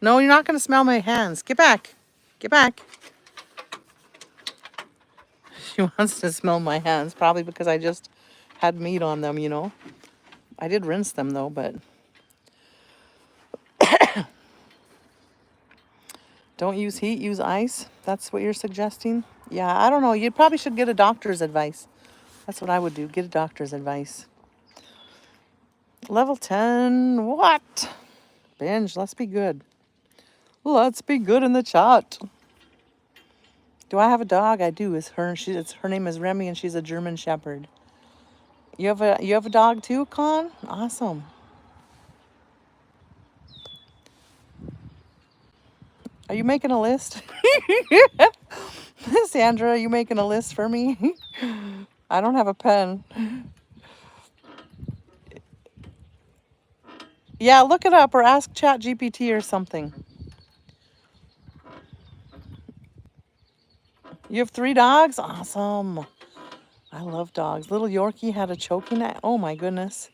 No, you're not going to smell my hands. Get back. Get back. She wants to smell my hands, probably because I just had meat on them, you know. I did rinse them, though, but... Don't use heat, use ice. That's what you're suggesting? Yeah, I don't know. You probably should get a doctor's advice. That's what I would do. Get a doctor's advice. Level 10. What? Binge. Let's be good. Let's be good in the chat. Do I have a dog? I do. Her name is Remy, and she's a German Shepherd. You have a dog too, Con? Awesome. Are you making a list? Sandra, are you making a list for me? I don't have a pen. Yeah, look it up or ask ChatGPT or something. You have 3 dogs? Awesome. I love dogs. Little Yorkie had a choking. Oh my goodness.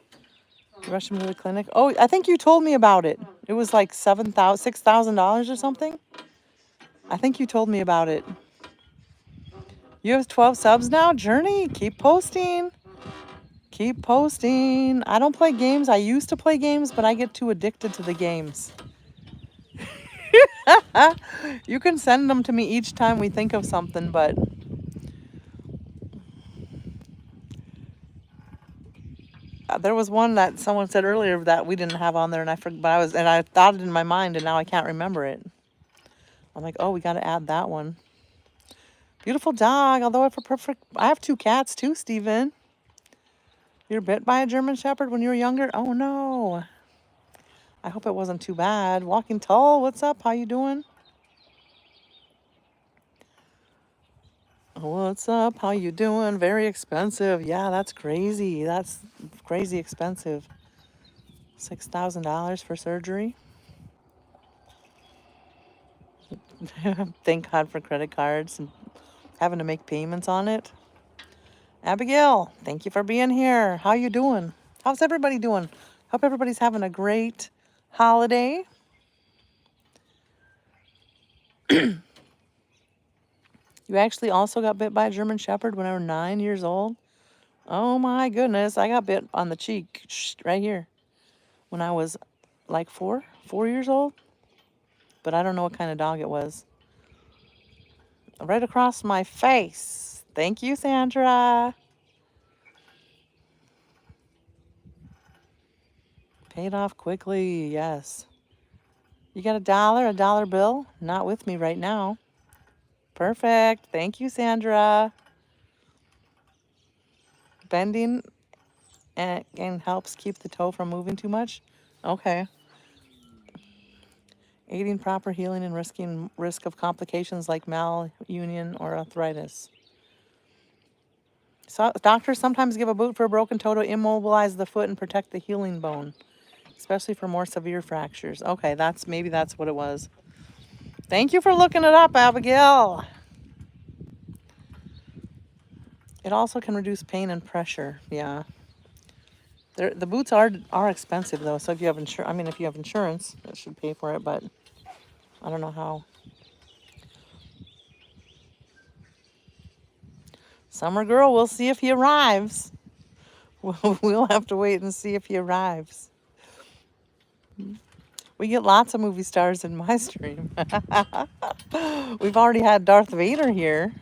You rushed him to the clinic. Oh, I think you told me about it. It was like $6,000 or something. I think you told me about it. You have 12 subs now? Journey, keep posting. Keep posting. I don't play games. I used to play games, but I get too addicted to the games. You can send them to me each time we think of something, but there was one that someone said earlier that we didn't have on there, and I forgot. But I thought it in my mind, and now I can't remember it. I'm like, oh, we got to add that one. Beautiful dog. Although I have 2 cats too, Steven. You were bit by a German Shepherd when you were younger? Oh no. I hope it wasn't too bad. Walking Tall, what's up? How you doing? What's up? How you doing? Very expensive. Yeah, that's crazy. That's crazy expensive. $6,000 for surgery. Thank God for credit cards and having to make payments on it. Abigail, thank you for being here. How you doing? How's everybody doing? Hope everybody's having a great holiday. You actually also got bit by a German Shepherd when I was 9 years old? Oh my goodness, I got bit on the cheek, right here, when I was like 4 years old. But I don't know what kind of dog it was. Right across my face. Thank you, Sandra. Paid off quickly, yes. You got a dollar bill? Not with me right now. Perfect. Thank you, Sandra. Bending and helps keep the toe from moving too much? Okay. Aiding proper healing and risk of complications like malunion or arthritis. So, doctors sometimes give a boot for a broken toe to immobilize the foot and protect the healing bone, especially for more severe fractures. Okay, maybe that's what it was. Thank you for looking it up, Abigail. It also can reduce pain and pressure. Yeah. The boots are expensive though, so if you have if you have insurance, it should pay for it, but I don't know how. Summer Girl, we'll see if he arrives. We'll have to wait and see if he arrives. We get lots of movie stars in my stream. We've already had Darth Vader here.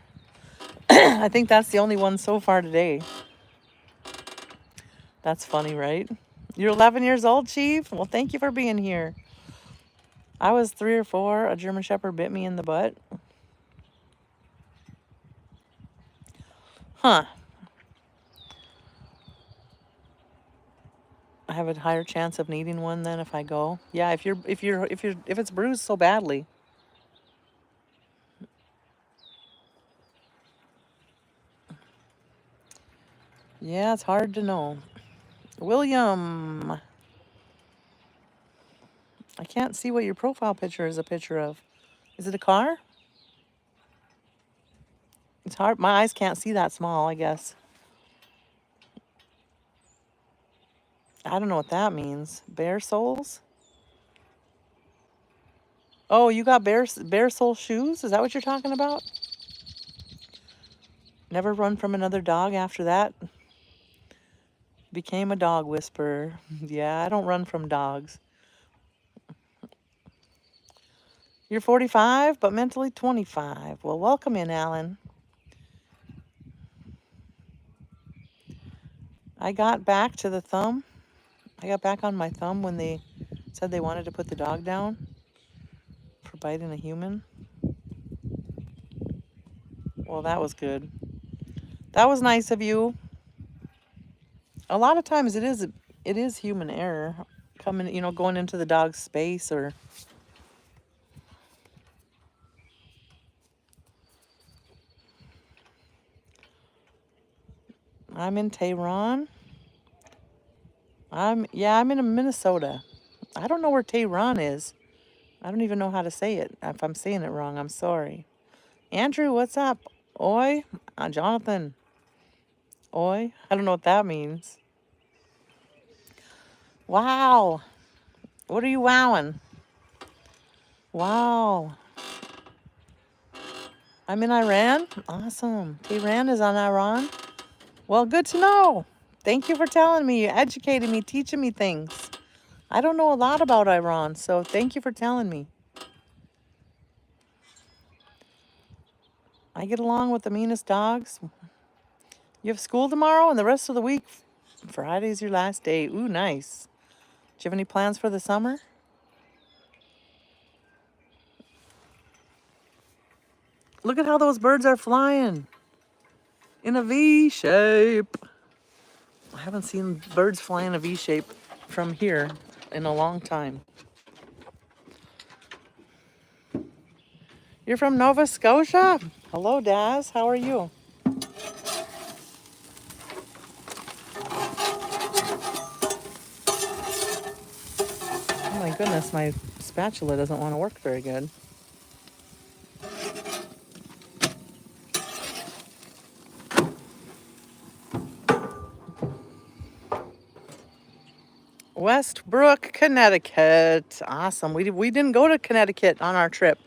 I think that's the only one so far today. That's funny, right? You're 11 years old, Chief? Well, thank you for being here. I was 3 or 4. A German Shepherd bit me in the butt. Huh. I have a higher chance of needing one then if I go. Yeah, if it's bruised so badly. Yeah, it's hard to know. William. I can't see what your profile picture is a picture of. Is it a car? It's hard. My eyes can't see that small, I guess. I don't know what that means. Bare souls? Oh, you got bare sole shoes? Is that what you're talking about? Never run from another dog after that? Became a dog whisperer. Yeah, I don't run from dogs. You're 45, but mentally 25. Well, welcome in, Alan. I got back to the thumb. I got back on my thumb when they said they wanted to put the dog down for biting a human. Well, that was good. That was nice of you. A lot of times it is human error coming, going into the dog's space or I'm in Tehran. I'm in Minnesota. I don't know where Tehran is. I don't even know how to say it. If I'm saying it wrong, I'm sorry. Andrew, what's up? Oi, Jonathan. Oi, I don't know what that means. Wow. What are you wowing? Wow. I'm in Iran. Awesome. Tehran is on Iran. Well, good to know. Thank you for telling me, educating me, teaching me things. I don't know a lot about Iran, so thank you for telling me. I get along with the meanest dogs. You have school tomorrow and the rest of the week? Friday's your last day. Ooh, nice. Do you have any plans for the summer? Look at how those birds are flying. In a V shape. I haven't seen birds fly in a V shape from here in a long time. You're from Nova Scotia? Hello, Daz. How are you? Oh my goodness, my spatula doesn't want to work very good. Westbrook, Connecticut. Awesome. We didn't go to Connecticut on our trip.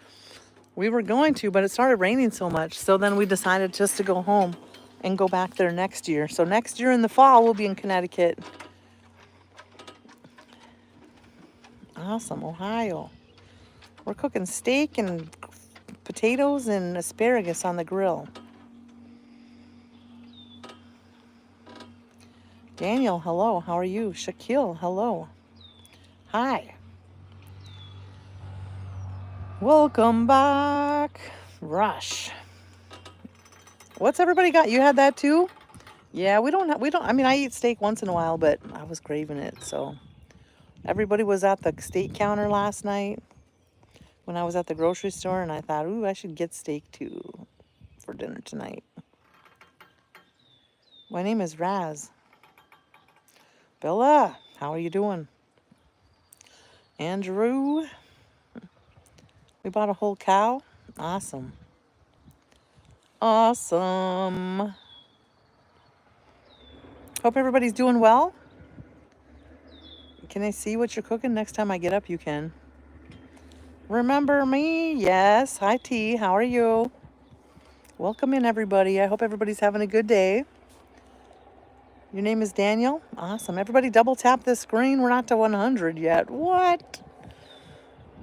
We were going to, but it started raining so much. So then we decided just to go home and go back there next year. So next year in the fall, we'll be in Connecticut. Awesome. Ohio. We're cooking steak and potatoes and asparagus on the grill. Daniel, hello. How are you? Shaquille, hello. Hi. Welcome back. Rush. What's everybody got? You had that too? Yeah, I mean, I eat steak once in a while, but I was craving it, so. Everybody was at the steak counter last night when I was at the grocery store, and I thought, ooh, I should get steak too for dinner tonight. My name is Razz. Bella, how are you doing? Andrew, we bought a whole cow. Awesome. Awesome. Hope everybody's doing well. Can I see what you're cooking? Next time I get up, you can. Remember me? Yes. Hi, T. How are you? Welcome in, everybody. I hope everybody's having a good day. Your name is Daniel? Awesome. Everybody double tap the screen. We're not to 100 yet. What?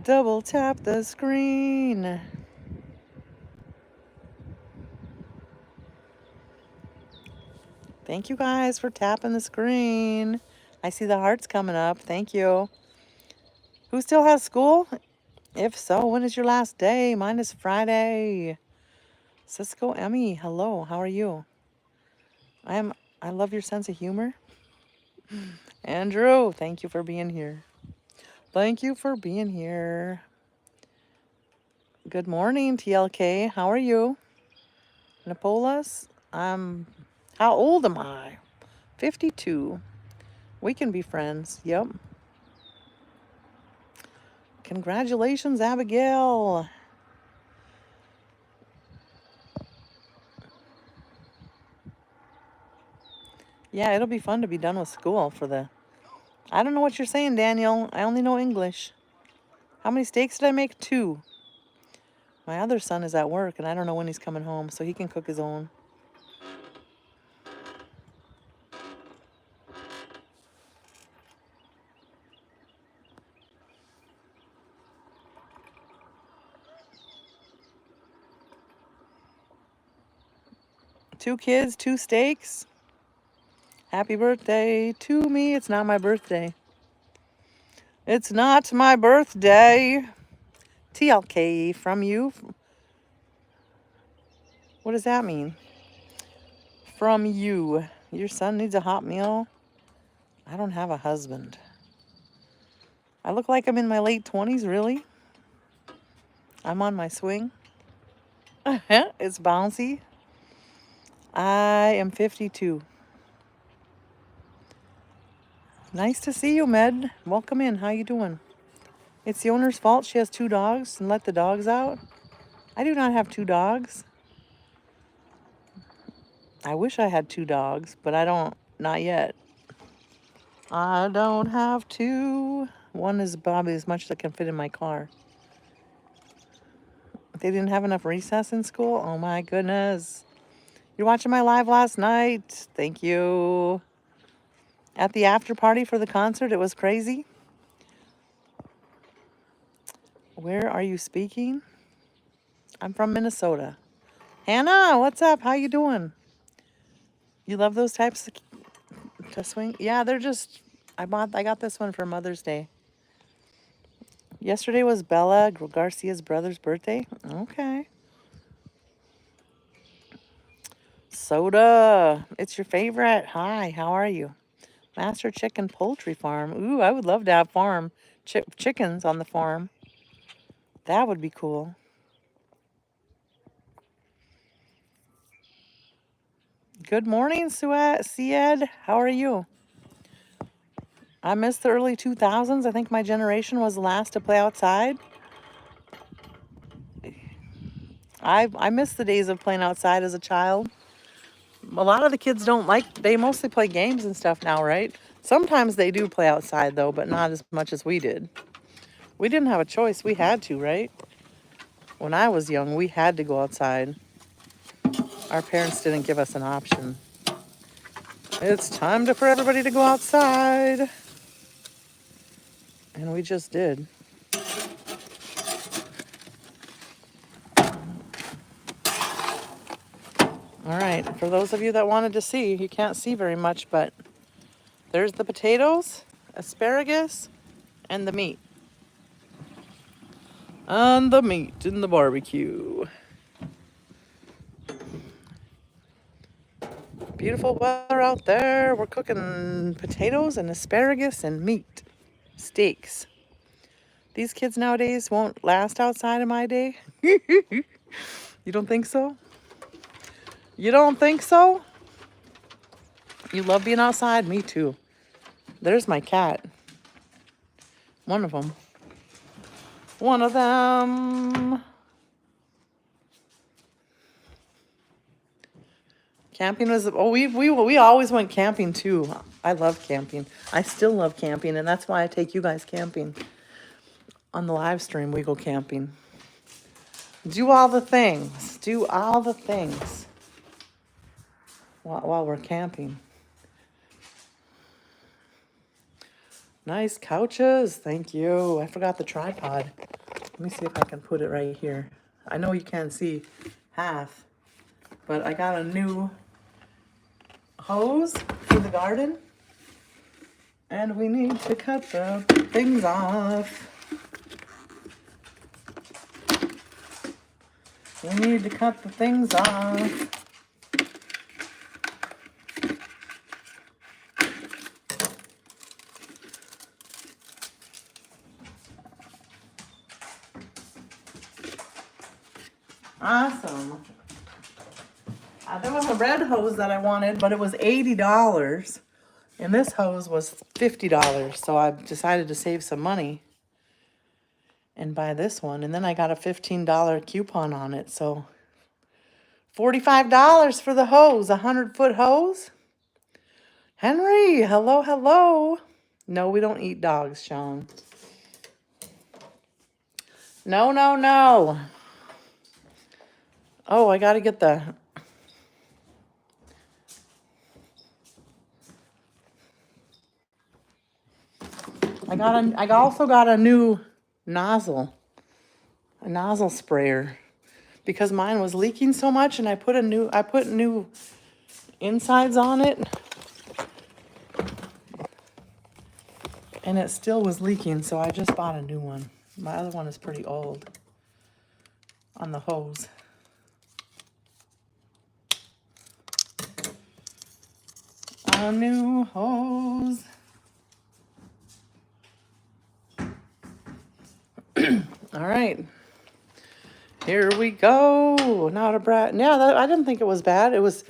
Double tap the screen. Thank you guys for tapping the screen. I see the hearts coming up. Thank you. Who still has school? If so, when is your last day? Mine is Friday. Cisco Emmy, hello. How are you? I love your sense of humor. Andrew, thank you for being here. Thank you for being here. Good morning, TLK. How are you? Nipolas, how old am I? 52. We can be friends. Yep. Congratulations, Abigail. Yeah, it'll be fun to be done with school for the... I don't know what you're saying, Daniel. I only know English. How many steaks did I make? 2. My other son is at work, and I don't know when he's coming home, so he can cook his own. Two kids, 2 steaks. Happy birthday to me. It's not my birthday. It's not my birthday. TLK from you. What does that mean? From you. Your son needs a hot meal? I don't have a husband. I look like I'm in my late 20s, really? I'm on my swing. It's bouncy. I am 52. Nice to see you, Med. Welcome in. How you doing? It's the owner's fault she has 2 dogs and let the dogs out. I do not have 2 dogs. I wish I had 2 dogs, but I don't. Not yet. I don't have 2. One is probably as much as I can fit in my car. They didn't have enough recess in school? Oh my goodness. You're watching my live last night. Thank you. At the after party for the concert, it was crazy. Where are you speaking? I'm from Minnesota. Hannah, what's up? How you doing? You love those types of swing? Yeah, they're just, I got this one for Mother's Day. Yesterday was Bella Garcia's brother's birthday. Okay. Soda, it's your favorite. Hi, how are you? Master Chicken Poultry Farm. Ooh, I would love to have chickens on the farm. That would be cool. Good morning, Syed. How are you? I miss the early 2000s. I think my generation was the last to play outside. I miss the days of playing outside as a child. A lot of the kids they mostly play games and stuff now, right? Sometimes they do play outside, though, but not as much as we did. We didn't have a choice. We had to, right? When I was young, we had to go outside. Our parents didn't give us an option. It's time for everybody to go outside. And we just did. All right, for those of you that wanted to see, you can't see very much, but there's the potatoes, asparagus, and the meat. And the meat in the barbecue. Beautiful weather out there. We're cooking potatoes and asparagus and meat. Steaks. These kids nowadays won't last outside in my day. You don't think so? You don't think so? You love being outside? Me too. There's my cat. One of them. One of them. Camping was, we always went camping too. I love camping. I still love camping, and that's why I take you guys camping. On the live stream, we go camping. Do all the things. Do all the things while we're camping. Nice couches. Thank you. I forgot the tripod. Let me see if I can put it right here. I know you can't see half, but I got a new hose for the garden, and we need to cut the things off. We need to cut the things off. Awesome. There was a red hose that I wanted, but it was $80. And this hose was $50. So I decided to save some money and buy this one. And then I got a $15 coupon on it. So $45 for the hose, 100-foot hose. Henry, hello, hello. No, we don't eat dogs, Sean. No, no, no. Oh, I gotta get the... I also got a new nozzle. A nozzle sprayer. Because mine was leaking so much and I put new insides on it. And it still was leaking, so I just bought a new one. My other one is pretty old on the hose. A new hose. All right. Here we go. Not a brat. Yeah, I didn't think it was bad. It was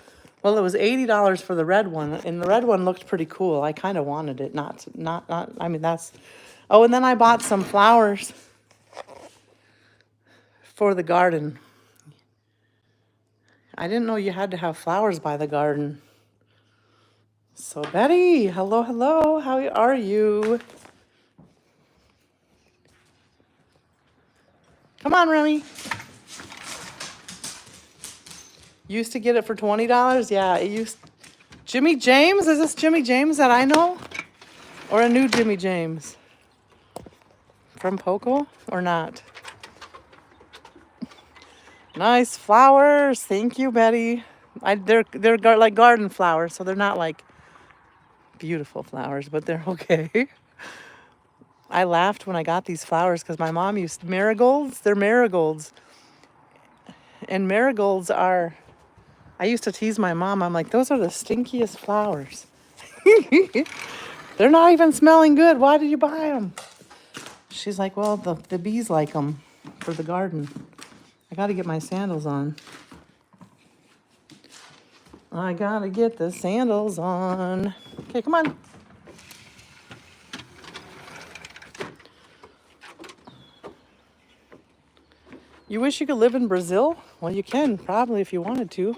$80 for the red one, and the red one looked pretty cool. I kind of wanted it. I mean, that's... Oh, and then I bought some flowers for the garden. I didn't know you had to have flowers by the garden. So, Betty, hello, hello. How are you? Come on, Remy. Used to get it for $20? Yeah, it used... Jimmy James? Is this Jimmy James that I know? Or a new Jimmy James? From Poco or not? Nice flowers. Thank you, Betty. They're like garden flowers, so they're not like beautiful flowers, but they're okay. I laughed when I got these flowers because my mom used marigolds. They're marigolds. And marigolds are... I used to tease my mom. I'm like, those are the stinkiest flowers. They're not even smelling good. Why did you buy them? She's like, well, the bees like them for the garden. I got to get my sandals on. I got to get the sandals on. Okay, come on. You wish you could live in Brazil? Well, you can, probably, if you wanted to.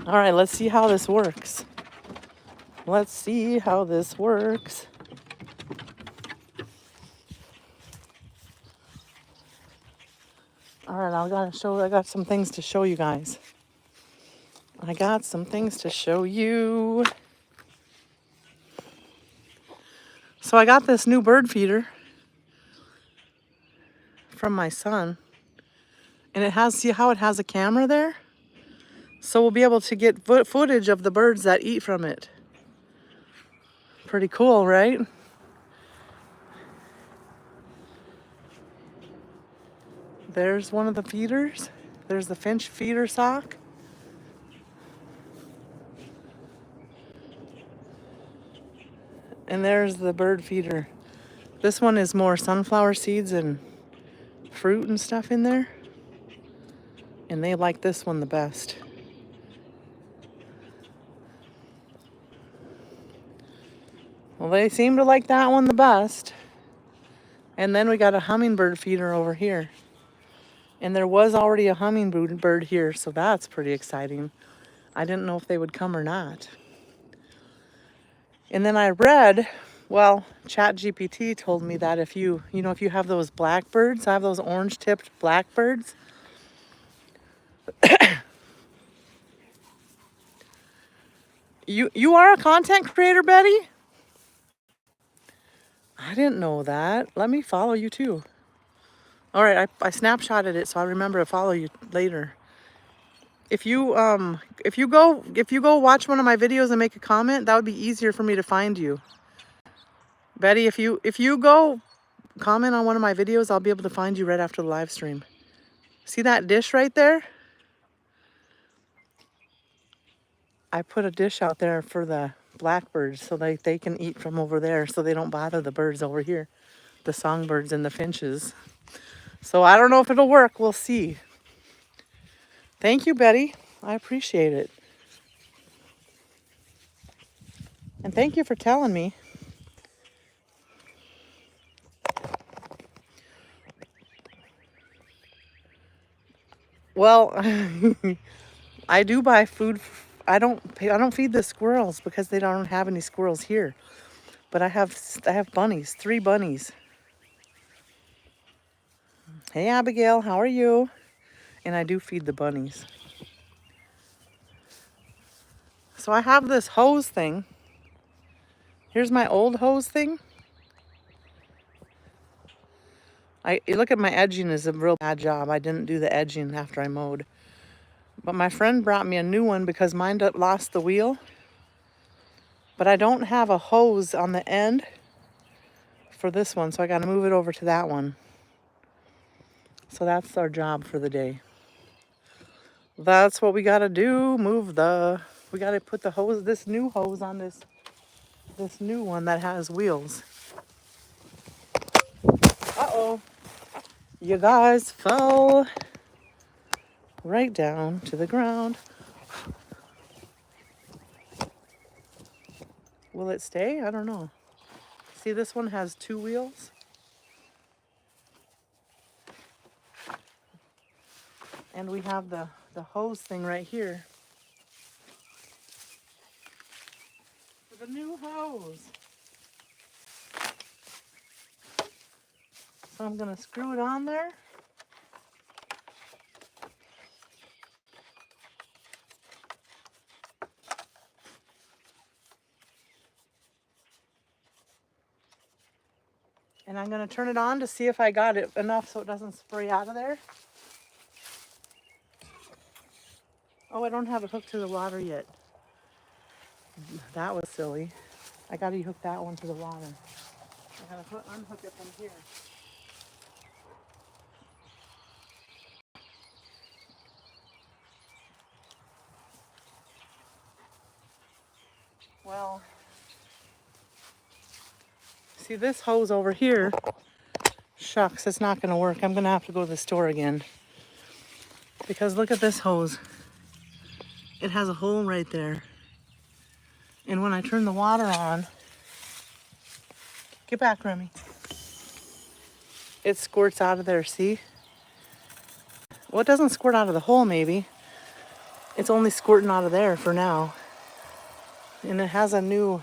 All right, let's see how this works. Let's see how this works. All right, I got some things to show you guys. I got some things to show you. So I got this new bird feeder from my son. And it has, see how it has a camera there? So we'll be able to get footage of the birds that eat from it. Pretty cool, right? There's one of the feeders. There's the finch feeder sock. And there's the bird feeder. This one is more sunflower seeds and fruit and stuff in there. And they like this one the best. Well, they seem to like that one the best. And then we got a hummingbird feeder over here. And there was already a hummingbird here, so that's pretty exciting. I didn't know if they would come or not. And then I read, well, ChatGPT told me that if you have those blackbirds, I have those orange-tipped blackbirds. You are a content creator, Betty? I didn't know that. Let me follow you too. All right, I snapshotted it so I remember to follow you later. If you go watch one of my videos and make a comment, that would be easier for me to find you. Betty, if you go comment on one of my videos, I'll be able to find you right after the live stream. See that dish right there? I put a dish out there for the blackbirds so they can eat from over there so they don't bother the birds over here, the songbirds and the finches. So I don't know if it'll work. We'll see. Thank you, Betty. I appreciate it. And thank you for telling me. Well, I do buy food. I don't feed the squirrels because they don't have any squirrels here. But I have bunnies, 3 bunnies. Hey Abigail, how are you? And I do feed the bunnies. So I have this hose thing. Here's my old hose thing. You look at my edging is a real bad job. I didn't do the edging after I mowed. But my friend brought me a new one because mine lost the wheel. But I don't have a hose on the end for this one, so I got to move it over to that one. So that's our job for the day. That's what we got to do. We got to put the hose, this new hose on this new one that has wheels. Uh-oh. You guys fell right down to the ground. Will it stay? I don't know. See, this one has 2 wheels. And we have the hose thing right here. For the new hose. So I'm going to screw it on there. And I'm going to turn it on to see if I got it enough so it doesn't spray out of there. Oh, I don't have it hooked to the water yet. That was silly. I got to hook that one to the water. I got to unhook it from here. Well, see this hose over here, shucks, it's not going to work. I'm going to have to go to the store again. Because look at this hose. It has a hole right there. And when I turn the water on, get back, Remy. It squirts out of there, see? Well, it doesn't squirt out of the hole, maybe. It's only squirting out of there for now. And it has a new...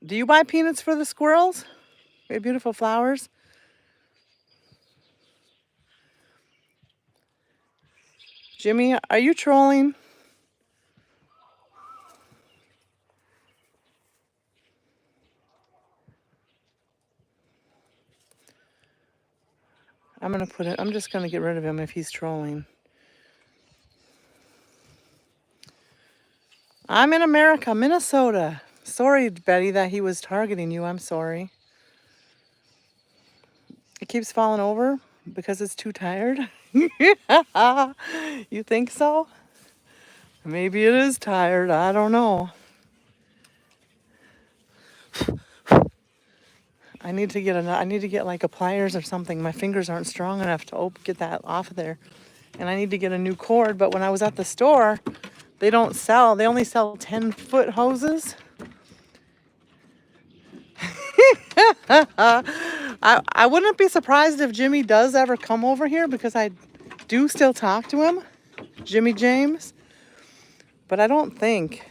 Do you buy peanuts for the squirrels? Very beautiful flowers. Jimmy, are you trolling? I'm just gonna get rid of him if he's trolling. I'm in America, Minnesota. Sorry, Betty, that he was targeting you. I'm sorry. It keeps falling over because it's too tired. You think so? Maybe it is tired. I don't know. I need to get like a pliers or something. My fingers aren't strong enough to get that off of there. And I need to get a new cord, but when I was at the store, they only sell 10-foot hoses. I wouldn't be surprised if Jimmy does ever come over here because I do still talk to him, Jimmy James. But I don't think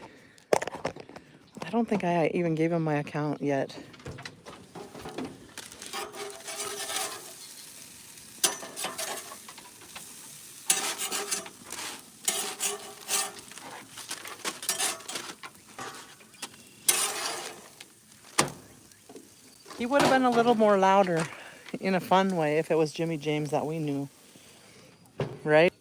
I even gave him my account yet. He would have been a little more louder in a fun way if it was Jimmy James that we knew. Right?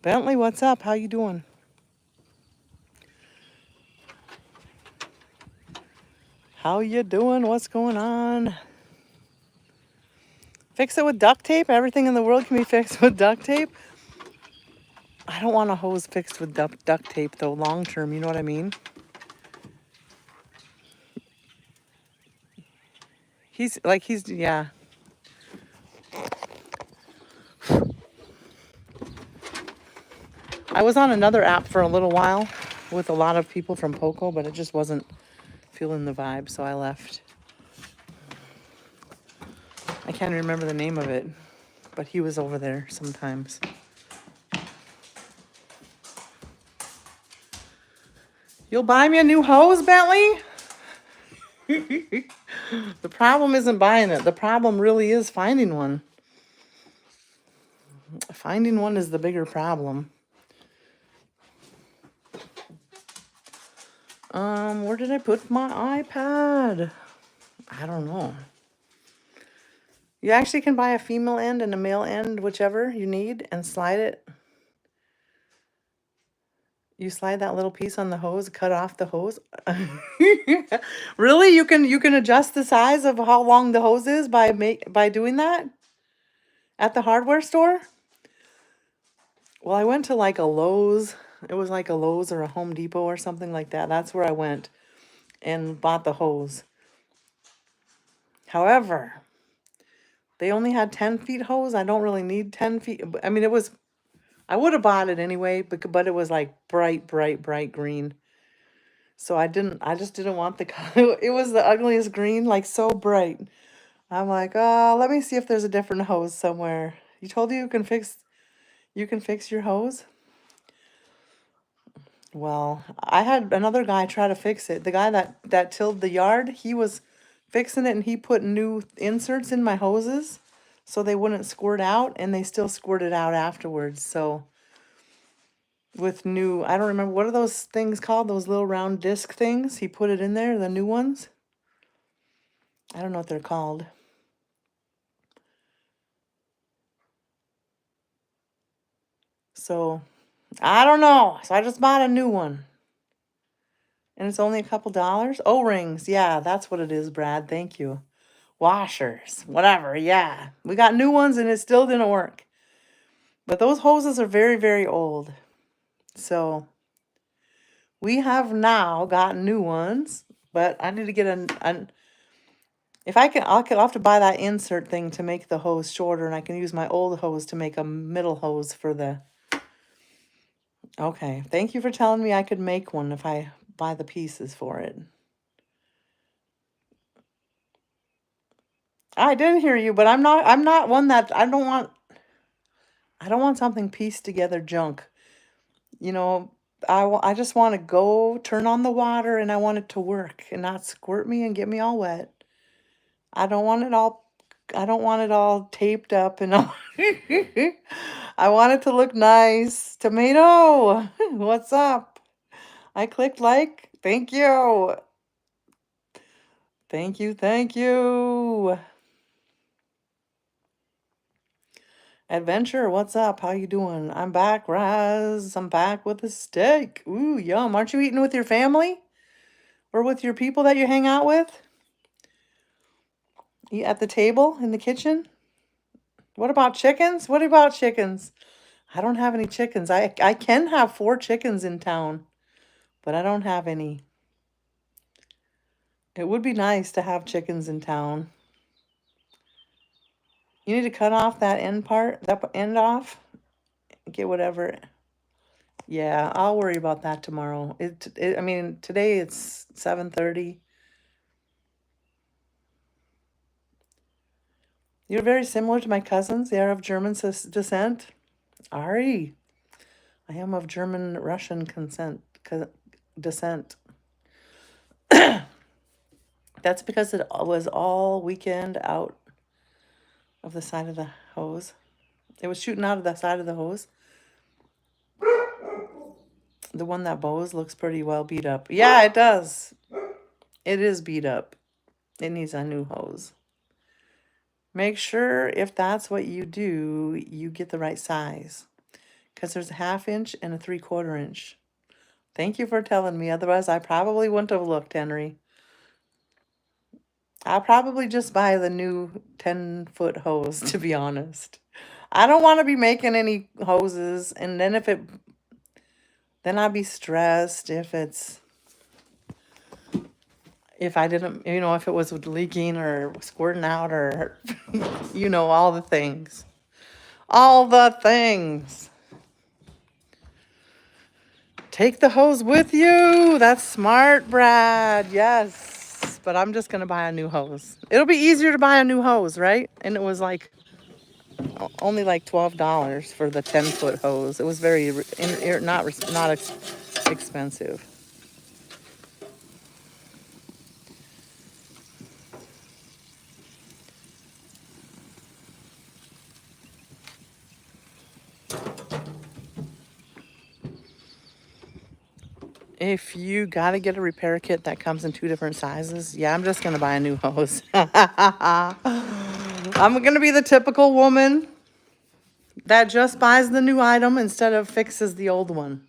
Bentley, what's up? How you doing? How you doing? What's going on? Fix it with duct tape? Everything in the world can be fixed with duct tape? I don't want a hose fixed with duct tape, though, long term. You know what I mean? Yeah. I was on another app for a little while with a lot of people from Poco, but it just wasn't feeling the vibe, so I left. I can't remember the name of it, but he was over there sometimes. You'll buy me a new hose, Bentley? The problem isn't buying it. The problem really is finding one. Finding one is the bigger problem. Where did I put my iPad? I don't know. You actually can buy a female end and a male end, whichever you need, and slide it. You slide that little piece on the hose, cut off the hose. Really? You can adjust the size of how long the hose is by doing that at the hardware store? Well, I went to like a Lowe's. It was like a Lowe's or a Home Depot or something like that. That's where I went and bought the hose. However, they only had 10 feet hose. I don't really need 10 feet. I mean, I would have bought it anyway, but it was like bright, bright, bright green. So I just didn't want the color. It was the ugliest green, like so bright. I'm like, oh, let me see if there's a different hose somewhere. You told you can fix your hose? Well, I had another guy try to fix it. The guy that tilled the yard, he was fixing it and he put new inserts in my hoses so they wouldn't squirt out, and they still squirted out afterwards. So with new, I don't remember, what are those things called? Those little round disc things? He put it in there, the new ones. I don't know what they're called. So I don't know. So I just bought a new one. And it's only a couple dollars. O-rings. Yeah, that's what it is, Brad. Thank you. Washers. Whatever. Yeah. We got new ones and it still didn't work. But those hoses are very, very old. So we have now got new ones. But I need to get if I can, I'll have to buy that insert thing to make the hose shorter. And I can use my old hose to make a middle hose for the... Okay. Thank you for telling me I could make one if I buy the pieces for it. I did hear you, but I'm not one that I don't want something pieced together junk. You know, I just want to go turn on the water and I want it to work and not squirt me and get me all wet. I don't want it all taped up and all. I want it to look nice. Tomato, what's up? I clicked like. Thank you. Thank you, thank you. Adventure, what's up? How you doing? I'm back, Razz. I'm back with a steak. Ooh, yum. Aren't you eating with your family? Or with your people that you hang out with? Eat at the table in the kitchen? What about chickens? What about chickens? I don't have any chickens. I can have 4 chickens in town, but I don't have any. It would be nice to have chickens in town. You need to cut off that end off. Get whatever. Yeah, I'll worry about that tomorrow. I mean, today it's 7:30. You're very similar to my cousins. They are of German descent. Ari, I am of German Russian descent. That's because it was all weekend out of the side of the hose. It was shooting out of the side of the hose. The one that bows looks pretty well beat up. Yeah, it does. It is beat up. It needs a new hose. Make sure if that's what you do, you get the right size. Because there's a 1/2 inch and a 3/4 inch. Thank you for telling me. Otherwise, I probably wouldn't have looked, Henry. I'll probably just buy the new 10-foot hose, to be honest. I don't want to be making any hoses. And then then I'd be stressed if if I didn't, you know, if it was leaking or squirting out or, you know, all the things. All the things. Take the hose with you. That's smart, Brad. Yes. But I'm just going to buy a new hose. It'll be easier to buy a new hose, right? And it was like only like $12 for the 10-foot hose. It was very not expensive. If you got to get a repair kit that comes in 2 different sizes, yeah, I'm just going to buy a new hose. I'm going to be the typical woman that just buys the new item instead of fixes the old one.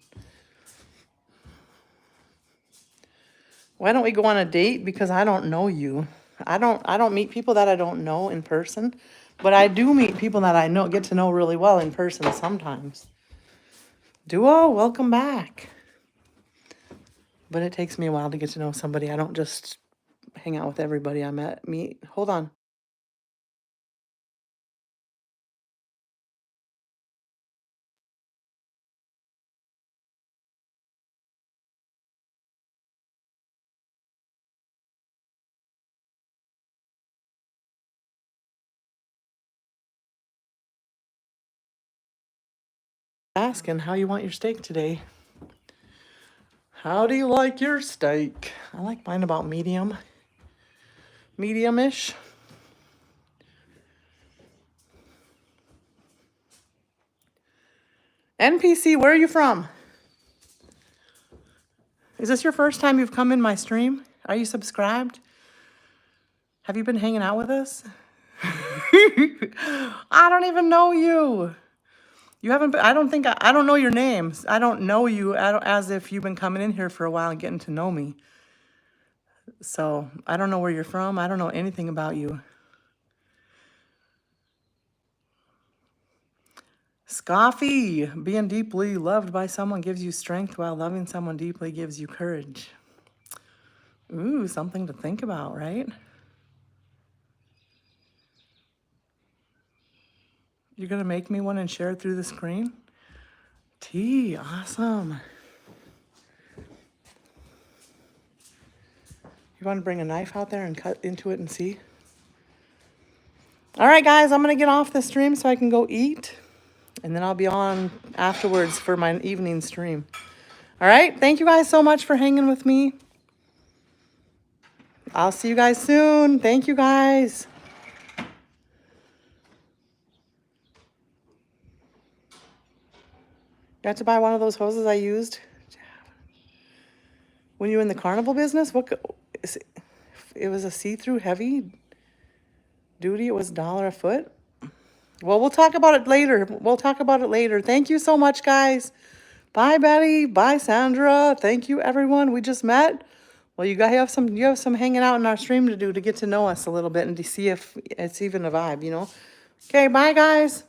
Why don't we go on a date? Because I don't know you. I don't meet people that I don't know in person, but I do meet people that I know, get to know really well in person sometimes. Duo, welcome back. But it takes me a while to get to know somebody. I don't just hang out with everybody I meet. Hold on. Asking how you want your steak today. How do you like your steak? I like mine about medium. Medium-ish. NPC, where are you from? Is this your first time you've come in my stream? Are you subscribed? Have you been hanging out with us? I don't even know you. You haven't been, I don't know your names. I don't know you as if you've been coming in here for a while and getting to know me. So I don't know where you're from. I don't know anything about you. Scoffy, being deeply loved by someone gives you strength, while loving someone deeply gives you courage. Ooh, something to think about, right? You're going to make me one and share it through the screen? Tea, awesome. You want to bring a knife out there and cut into it and see? All right, guys, I'm going to get off the stream so I can go eat. And then I'll be on afterwards for my evening stream. All right, thank you guys so much for hanging with me. I'll see you guys soon. Thank you, guys. Got to buy one of those hoses I used when you were in the carnival business. It was a see-through heavy duty. It was $1 a foot. Well, we'll talk about it later. Thank you so much, guys. Bye, Betty. Bye, Sandra. Thank you, everyone. We just met. Well, you have some hanging out in our stream to do to get to know us a little bit and to see if it's even a vibe, you know. Okay, bye, guys.